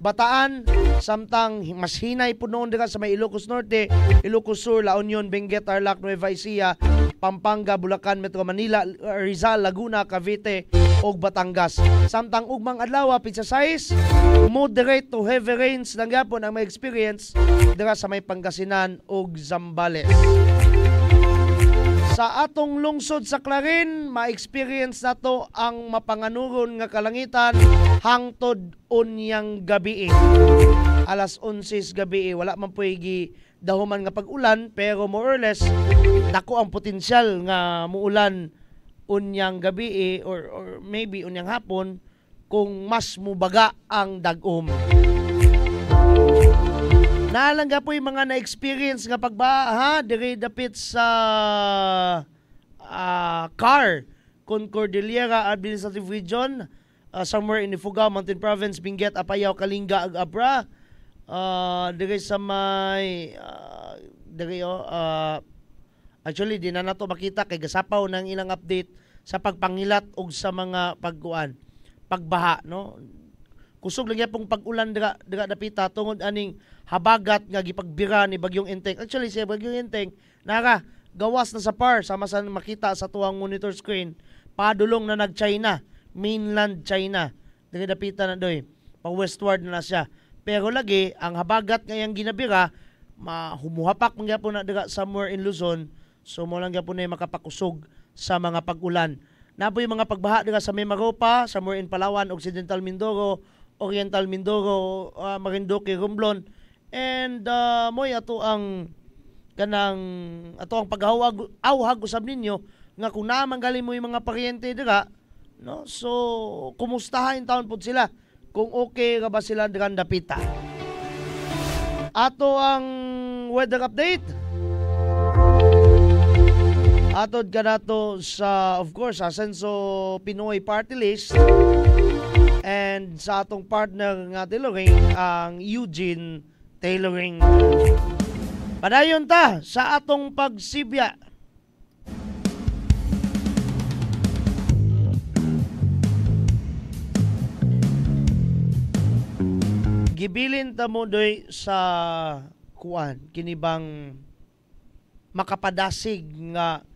Bataan, samtang mas hinay po noon dira sa may Ilocos Norte, Ilocos Sur, La Union, Benguet, Tarlac, Nueva Ecija, Pampanga, Bulacan, Metro Manila, Rizal, Laguna, Cavite og Batangas. Samtang ugmang adlaw pizza size moderate to heavy rains lang gyapon ang may experience dira sa may Pangasinan ug Zambales. Sa atong lungsod sa Clarin, ma-experience nato ang mapanganuron nga kalangitan hangtod unyang gabi. Alas 11 gabi, wala man puy dahuman nga pag-ulan, pero more or less dako ang potensyal nga muulan unyang gabi or maybe unyang hapon kung mas mubaga ang dagom. Naalangga po yung mga na-experience nga pagbaha diri dapit sa CAR kung Cordillera Administrative Region, somewhere in Ifugao Mountain Province, Benguet, Apayao, Kalinga, ag Abra. Diri sa may actually di na nato makita kay gasapaw ng ilang update sa pagpangilat og sa mga pagbaha, no? Kusog lang yapong pag-ulan dira dapita tungod aning habagat nga gipagbira ni Bagyong Enteng. Actually si Bagyong Enteng nara gawas na sa par sama sa makita sa tuwang monitor screen, padulong na nag-China, mainland China. Diri dapita na doy, pa westward na siya. Pero lagi ang habagat ngayang ginabira humuhapak man gyapon na dira somewhere in Luzon. So mo lang gyapon na makapakusog sa mga pag-ulan. Napoy mga pagbaha dira sa Mimaropa, somewhere in Palawan, Occidental Mindoro, Oriental Mindoro, Marinduque, Romblon. And moy ato ang paghawag usab ninyo nga kung namanggali mo yung mga paryente dira, no? So kumustahin taon pud sila kung okay ra ba sila diran dapita. Ato ang weather update. Atod ka nato sa, of course, Asenso Pinoy Party List and sa atong partner nga tailoring, ang Eugene Tailoring. Padayon ta sa atong pagsibya. Gibilin ta mo doy sa kuan kinibang makapadasig nga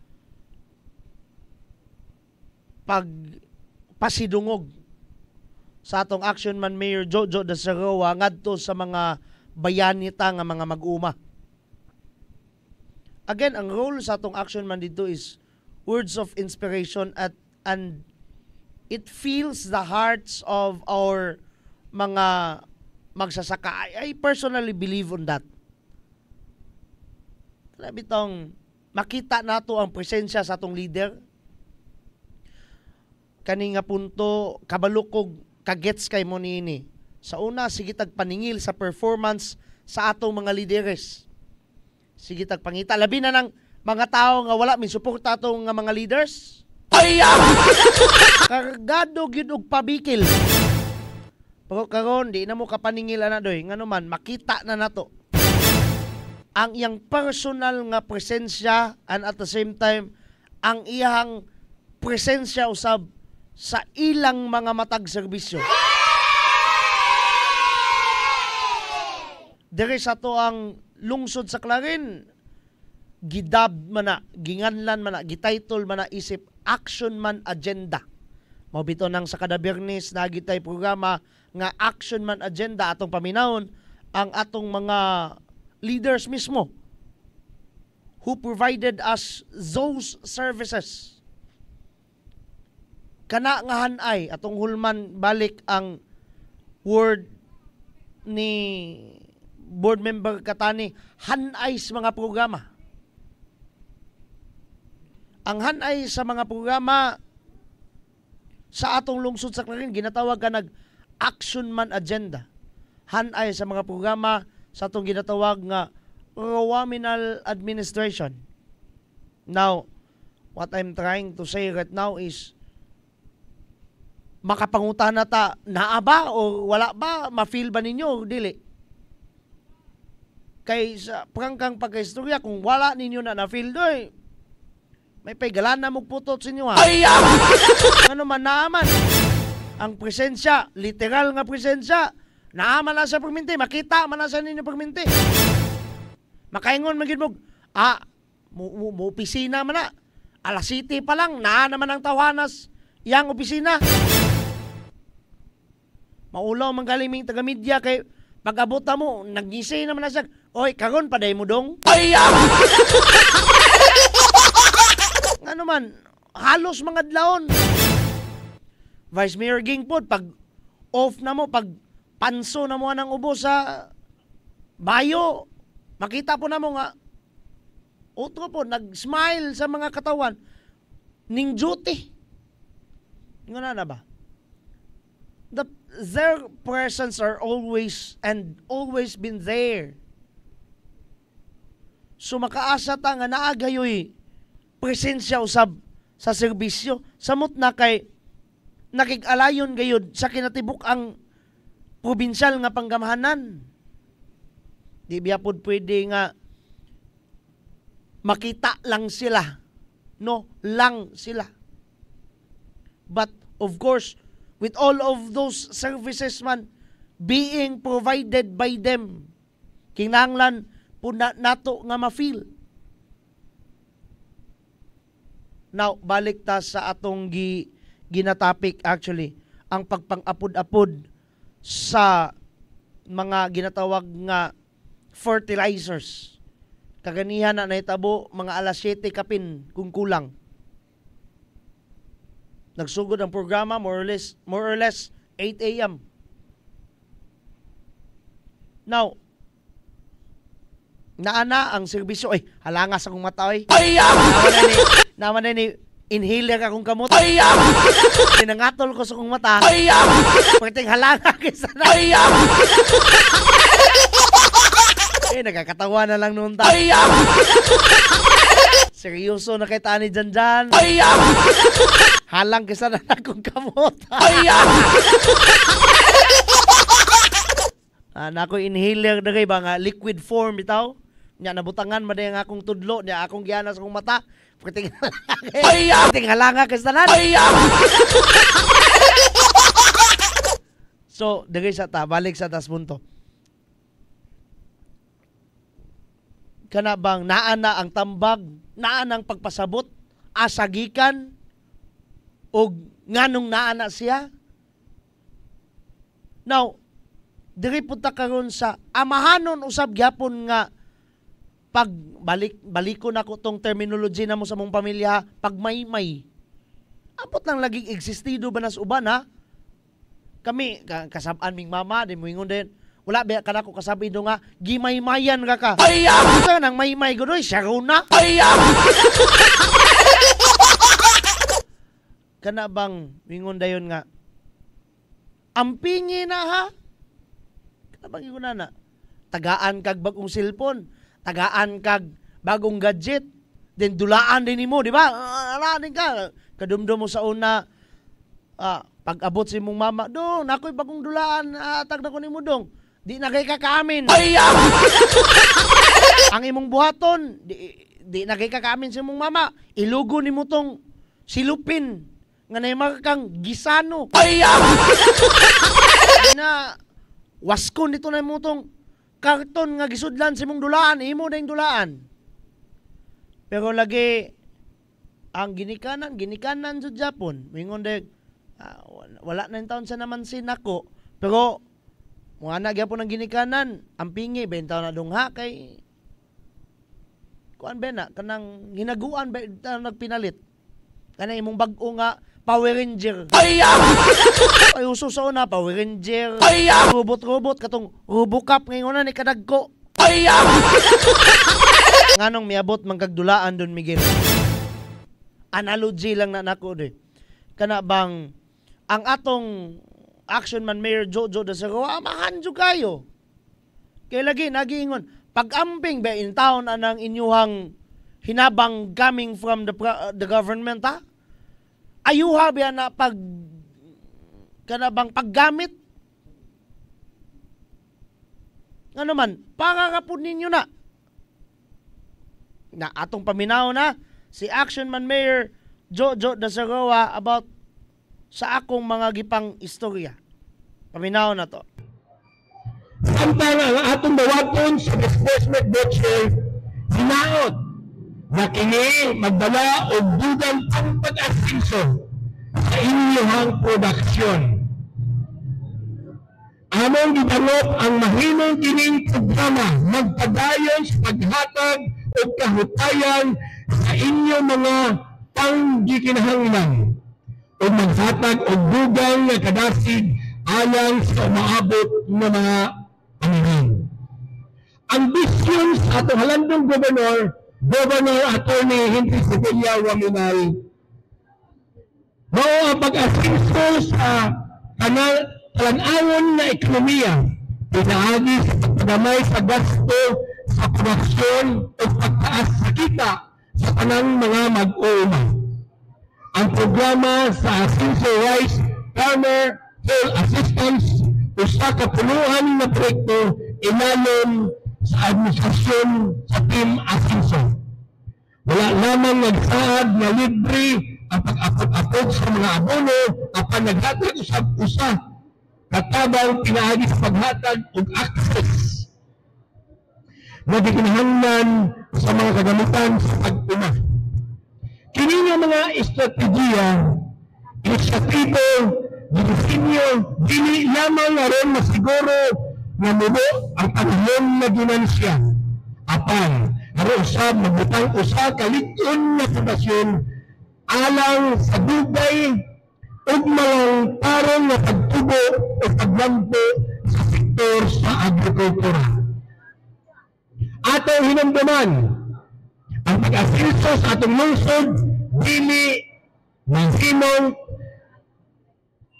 pagpasidungog sa atong Action Man Mayor Jojo Dasarawa ngadto sa mga bayanita nga mga mag-uma. Again, ang role sa atong Action Man dito is words of inspiration and it feels the hearts of our mga magsasaka. I personally believe on that. Labi tong makita nato ang presensya sa atong leader. Kani nga punto, kabalukog, kagets kay mo niini. Sa una, sige tagpaningil sa performance sa atong mga lideres. Sige tagpangita. Labi na ng mga tao nga wala, min suporta atong nga mga leaders. Kargado gyud og pabikil. Pero karon di na mo kapaningil ana doy, ngano man makita na nato ang iyang personal nga presensya and at the same time ang iyang presensya usab sa ilang mga matag serbisyo. Dere sa to ang lungsod sa Clarin, gidab man na, ginganlan man na, gititle man na isip Action Man Agenda. Mabito nang sa kada Biyernes na gitay programa nga Action Man Agenda atong paminawon ang atong mga leaders mismo who provided us those services. Kana nga hanay atong hulman balik ang word ni board member Katani, hanay sa mga programa. Ang hanay sa mga programa sa atong lungsod sa Clarin, ginatawag ka Action Man Agenda. Hanay sa mga programa sa atong ginatawag nga Rowaminal Administration. Now, what I'm trying to say right now is makapangutan na ta, naa ba o wala ba? Ma-feel ba ninyo o dili? Kay sa prangkang pagkaistorya, kung wala ninyo na-feel doy, may paygalan na magputot sa inyo ha. Ano man naaman. Ang presensya, literal nga presensya, naaman na sa perminti, makita man na sa ninyo perminti. Makaingon magid mo, mo opisina man na. Alas 7 pa lang, naa naman ang tawanas yang opisina. Maulaw manggaliming taga-media kay pag-abot mo, nag-gisay naman na siya, oy, karon paday mo dong. Ano man, halos mga adlawon. Vice Mayor Gingpod, pag off na mo, pag panso na mo ng ubo sa bayo, makita po na mo nga, otro po, nag-smile sa mga katawan, ning duty. Nga na ba? Their presence are always and always been there. So makaasa ta nga naagayoy presensya usab sa serbisyo. Samot na kay nakig-alayon gayud sa kinatibuk ang probinsyal nga panggamahanan. Di biya pod pwede nga makita lang sila. No, lang sila. But of course, with all of those services man being provided by them, kinahanglan po nato nga ma-feel. Now, balik ta sa atong ginatapik actually, ang pagpang-apod-apod sa mga ginatawag nga fertilizers. Kaganihan na naitabo mga alas 7 kapin kung kulang. Nagsugod ang programa more or less 8 a.m. Now, naana ang serbisyo. Ay, halangas akong mata. Naman na ni inhaler akong kamot. Tinangatol ko sa akong mata. Pagting halanga kisa na. Nagkakatawa na lang noon tayo. Seryoso na kay Tani dyan. Halang kisa na akong kamot. Nako inhaler na kayo ba nga liquid form bitaw. Nya nabutangan maday nga akong tudlo, nya akong giana sa akong mata. Pagting halanga kisa na. So, dagay sa ta, balik sa tas punto. Kana bang naana ang tambag, naana ang pagpasabot, asagikan, o nganong naana siya? Now, diri punta karon sa amahanon usab gyapon nga balikon ako tong terminology na mo sa mong pamilya, pagmaymay. Apot lang laging existido ba nas uban ha? Kami, kasabaan ming mama, di mo ingon din, wala ba ka na ko kasabi do nga, gimaymayan ka. Sa nang maymay ko doy, siya na. Kana bang, mingon dayon nga, ampingi na ha? Kana bang ingon na? Tagaan kag bagong cellphone, tagaan kag bagong gadget, then dulaan din mo, di ba? Alanin ka, kadumdum mo sa una, pag-abot si mong mama, dong, nako'y bagong dulaan, tag na ko ni mo dong. Di na kay kakaamin. Ang imong buhaton, di na kay kakaamin sa imong mama. Ilugo ni mo tong silupin. Nga na kang gisano. Na, waskon dito na mo tong karton nga gisudlan sa imong dulaan. Imo na yung dulaan. Pero lagi, ang ginikanan sa Japon, mingon de, wala na yung taon sa naman sinako. Pero, mga nagya po ng ginikanan, ang pingi, bentaw na dungha kay kuan ba na, kanang hinaguan ba nagpinalit. Kanang imong bag-o nga Power Ranger. Ay uso sa una, Power Ranger. Robot-robot, katong Robocop ngayon na ni kadagko. Nganong miabot mangkagdulaan doon, Miguel. Analogy lang na nako de. Kana bang ang atong Action Man Mayor Jojo Dasarawa, amahan dyo kayo. Kaya lagi, nagiingon, pag-amping ba in town anang inyuhang hinabang coming from the government, ha? Ayuha ba na kanabang paggamit? Ano man, pakakapun ninyo na. Na atong paminaw na, si Action Man Mayor Jojo Dasarawa about sa akong mga gipang istorya. Paminaw na to. Samtang ang atong bawaton sa disbursement voucher, hinaot na kini magdala o dugang ang pag-asinso sa inyong produksyon. Among gibalot ang mahinong kining programa magpadayon sa paghatag o kahutayan sa inyong mga panggikinahanglan o maghatag o dugang na kadasig alang sa umaabot ng mga pangingin. Ang vision sa atong halandong Governor Attorney Henry Sevilla Waminay, mao ang pag-asinso sa talan-awon na ekonomiya, pinaagi sa pagdamay sa gasto sa produksyon o pagtaas sa kita sa kanang mga mag-uuma. Ang programa sa Asinso Rice Farmer Hill Assistance usa ka puluhan na proyekto ilalom sa administrasyon sa Team Asenso. Wala lamang nagsaad na libre ang pag-apod-apod sa mga abono apan naghatag usab-usa katabang pinaagi sa paghatag og access na gikinahanglan sa mga kagamitan sa pag-una. Kini nga mga estrategiya, inisyatibo, dinisinyo, dili lamang aron masiguro na mubo ang panahon na ginansya. Apan, aron usab magbutang usa ka lig-on na pundasyon alang sa dugay ug malang tarong na pagtubo o paglampo sa sektor sa agrikultura. Atong hinumduman ang pag-asenso sa atong lungsod dili mahimong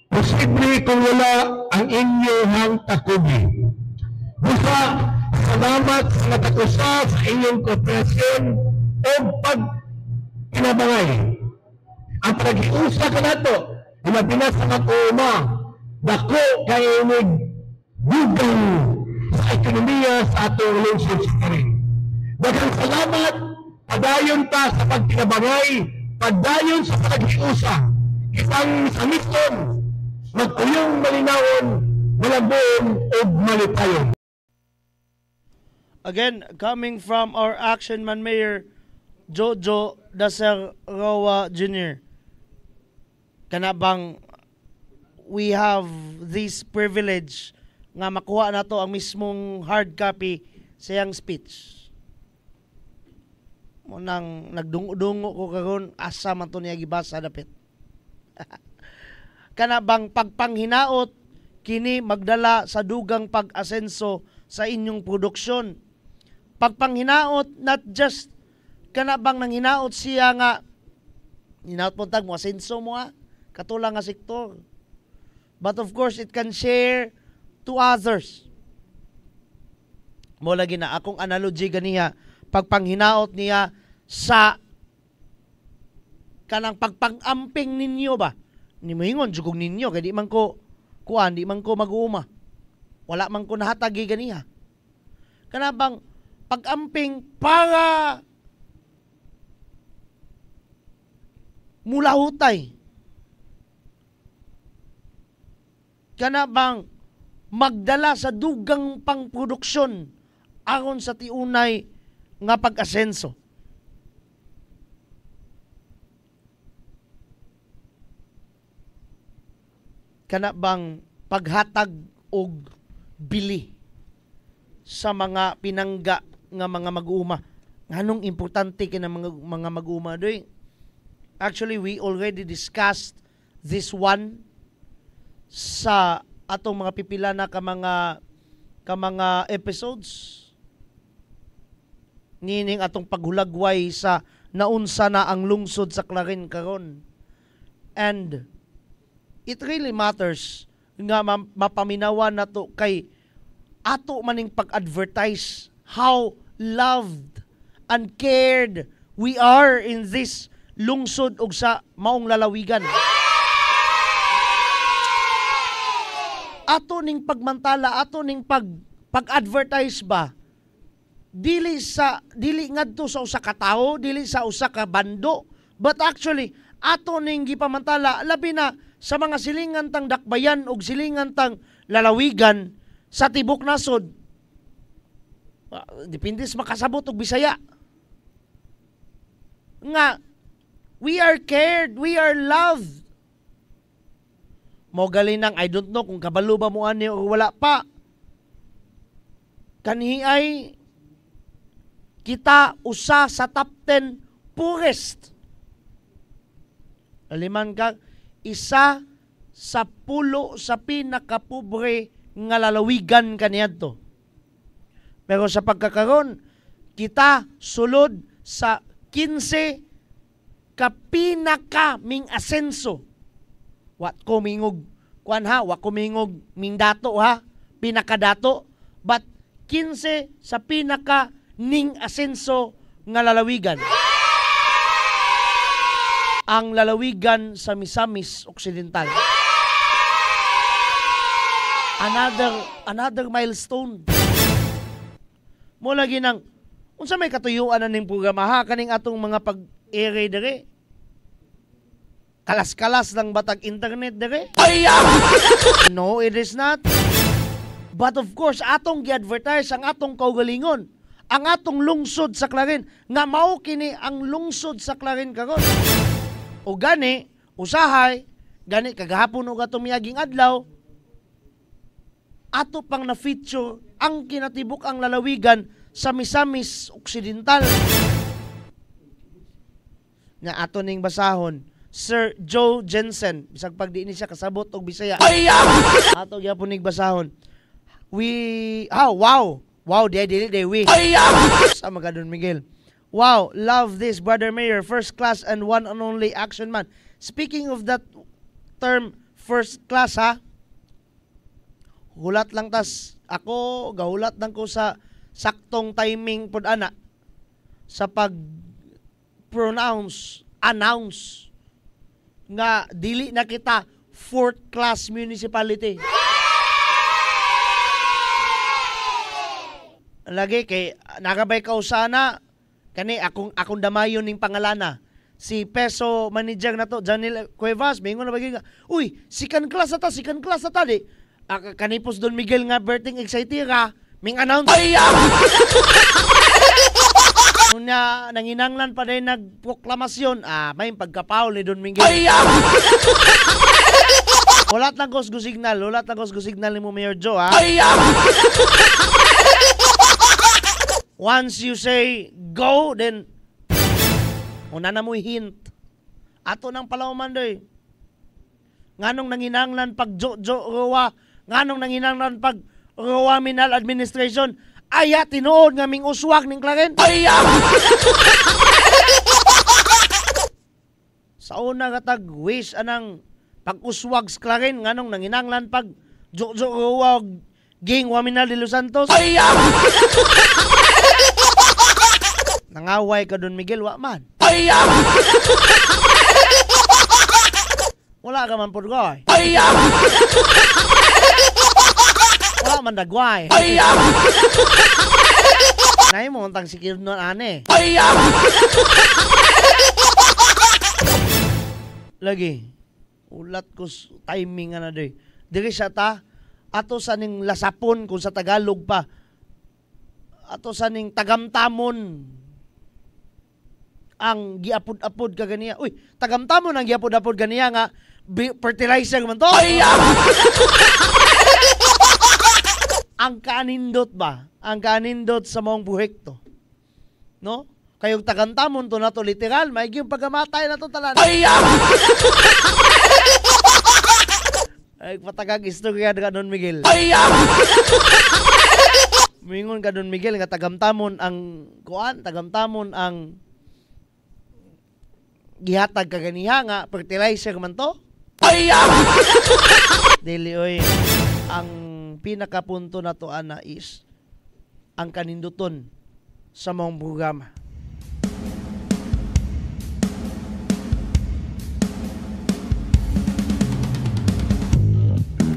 posible kung wala ang inyong takubi. Busa, salamat sa nagkatusa sa inyong kooperasyon o pag-kinabangay. Ang pag-iusa ka nato, ilabinas sa mag-uuma, dako kayo nagdugang sa ekonomiya sa atong lungsod sa Karing. Daghang salamat, padayon pa sa pagkinabangay, padayon sa pag-iusa, kitang samiton, magpuyong malinawon, malabon o malitayon. Again, coming from our Action Man Mayor, Jojo Daserroa Jr. Kanabang we have this privilege nga makuha na to ang mismong hard copy sa iyang speech. Munang nagdungo-dungo ko karon asa man to niya gibasa dapit. Kanabang pagpanghinaot kini magdala sa dugang pag-asenso sa inyong produksyon. Pagpanghinaot not just kanabang nang hinaot siya nga hinaot mo tag mo asenso mo katulang nga sektor. But of course it can share to others. Mo lagi na akong analogy ganiya pagpanghinaot niya sa kanang pagpangamping ninyo ba ni moingon jugong ninyo kay di man ko kuan di man ko mag-uuma wala man ko nahatagi ganiya kanabang pag-amping para mulahutay kanabang magdala sa dugang pangproduksyon aron sa tiunay nga pag-asenso. Kana bang paghatag og bili sa mga pinangga nga mga mag-uuma. Nganong importante kina mga mag-uuma doy? Actually, we already discussed this one sa atong mga pipila na ka mga episodes. Nining atong paghulagway sa naunsa na ang lungsod sa Clarin karon. And it really matters nga mapaminawan nato kay ato maning pag-advertise how loved and cared we are in this lungsod ug sa maong lalawigan. Ato ning pagmantala, ato ning pag-advertise ba dili ngadto sa usa ka tawo, dili sa usa ka bando, but actually ato ning gipamantala labi na sa mga silingan tang dakbayan ug silingan tang lalawigan sa tibok nasod. Depende sa makasabot og Bisaya. Nga we are cared, we are loved. Mo gali nang I don't know kung kabalo ba mo ani o wala pa. Kanhi ay kita usa sa top 10 poorest. Aliman ka, isa sa pulo sa pinakapobre nga lalawigan kaniadto. Pero sa pagkakaron, kita sulod sa 15 ka pinaka ming asenso. Wat ko mingog kuan ha, wa ko mingog ming dato ha, pinakadato, but 15 sa pinaka ning asenso nga lalawigan. Ang lalawigan sa Misamis Occidental. Another milestone. mo lagi ng unsa may katuyuan na ning programa ha kaning atong mga pag-ere dere. Kalas-kalas lang batag internet dere. No, it is not. But of course, atong gi-advertise ang atong kaugalingon, ang atong lungsod sa Clarin, nga mao kini ang lungsod sa Clarin karon. O gani, usahay, gani kagahapon og atong miaging adlaw, ato pang na-feature ang kinatibuk ang lalawigan sa Misamis Occidental. Nga ato ning basahon, Sir Joe Jensen, bisag pag di ni siya kasabot og Bisaya. Ato gyapon ning basahon. Wow, we. Sa mga Don Miguel. Wow, love this, Brother Mayor. First class and one and only action man. Speaking of that term, first class ha, hulat lang tas ako, gahulat lang ko sa saktong timing pod ana sa announce nga dili na kita fourth class municipality. Lagi kay nakabay ka usana kani akong damayon ning pangalana. Si Peso manager na to, Janil Cuevas, mingon na bagi nga, uy, second class ata di. Kanipos Don Miguel nga berting excitera, ming announce. Una nanginanglan pa din nagproklamasyon, may pagkapaw ni Don Miguel. Ulat lang ko signal ni mo Mayor Joe ha. Once you say go, then una na mo hint. Ato nang palawman doy. Nganong nanginanglan pag Roa, nganong nanginanglan pag Roa Minal Administration, aya tinuod nga ming uswag ning Clarin. Sa una katag wish anang pag-uswag sa Clarin, nganong nanginanglan pag Roa Ging Waminal de Los Santos. Nangaway ka Don Miguel, wa man. Wala ka man po goy. Wala man dagway. Nay mo untang sikir nun ane. Lagi. Ulat ko timing na doy. Diri sa ta ato sa ning lasapon kung sa Tagalog pa. Ato sa ning tagamtamon ang giapod-apod ka ganiya. Uy, tagamtamon ang giapod-apod ganiya nga fertilizer man to. Ang kanindot ba? Ang kanindot sa mong buhik to. No? Kayong tagamtamon to na to literal, may yung pagamatay na to talan. Ay, patagag istorya ka Don Miguel. Mingon ka Don Miguel nga tagamtamon ang tagamtamon ang gihatag ka ganiha nga fertilizer man to. Dili oy, ang pinakapunto na to ana is ang kaninduton sa mong programa.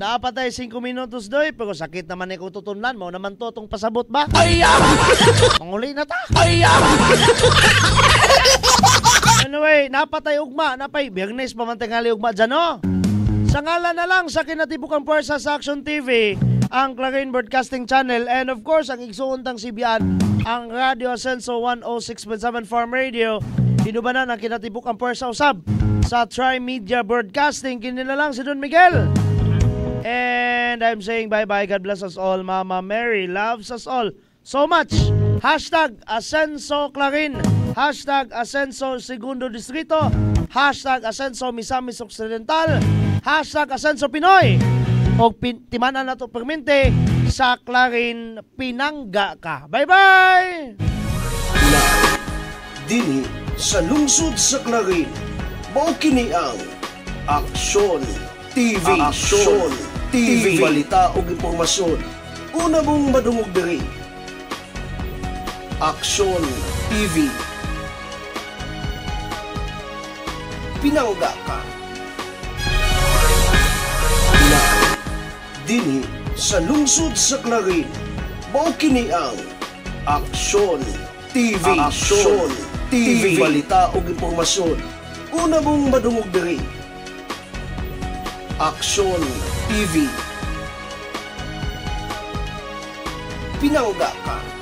Dapat ay 5 minutos doy, pero sakit naman ko tutunlan mo naman to tong pasabot ba? Manguli na ta. Anyway, napatay ugma, napay Biyernes pa man tingali ugma dyan, no? Sa ngalan na lang sa kinatibukang puwersa sa Action TV, ang Clarin Broadcasting Channel, and of course, ang igsuuntang CBN, ang Radio Ascenso 106.7 Farm Radio, hinubanan ang kinatibukang puwersa usab sa Tri-Media Broadcasting, kinilalang si Don Miguel. And I'm saying bye-bye. God bless us all. Mama Mary loves us all so much. Hashtag Ascenso Clarin. Hashtag Ascenso Segundo Distrito. Hashtag Ascenso Misamis Occidental. Hashtag Ascenso Pinoy. O timanan na to permente sa Clarin Pinangga ka. Bye-bye! Dini sa lungsod sa Clarin, mao kini ang Aksyon TV. Aksyon TV. Balita o impormasyon. Una mong madungog diri. Aksyon TV. Pinangga ka. Dini sa lungsod sa Clarin, mao kini ang Aksyon TV. Aksyon TV. Balita ug impormasyon. Una mong madungog diri. Aksyon TV. Pinangga ka.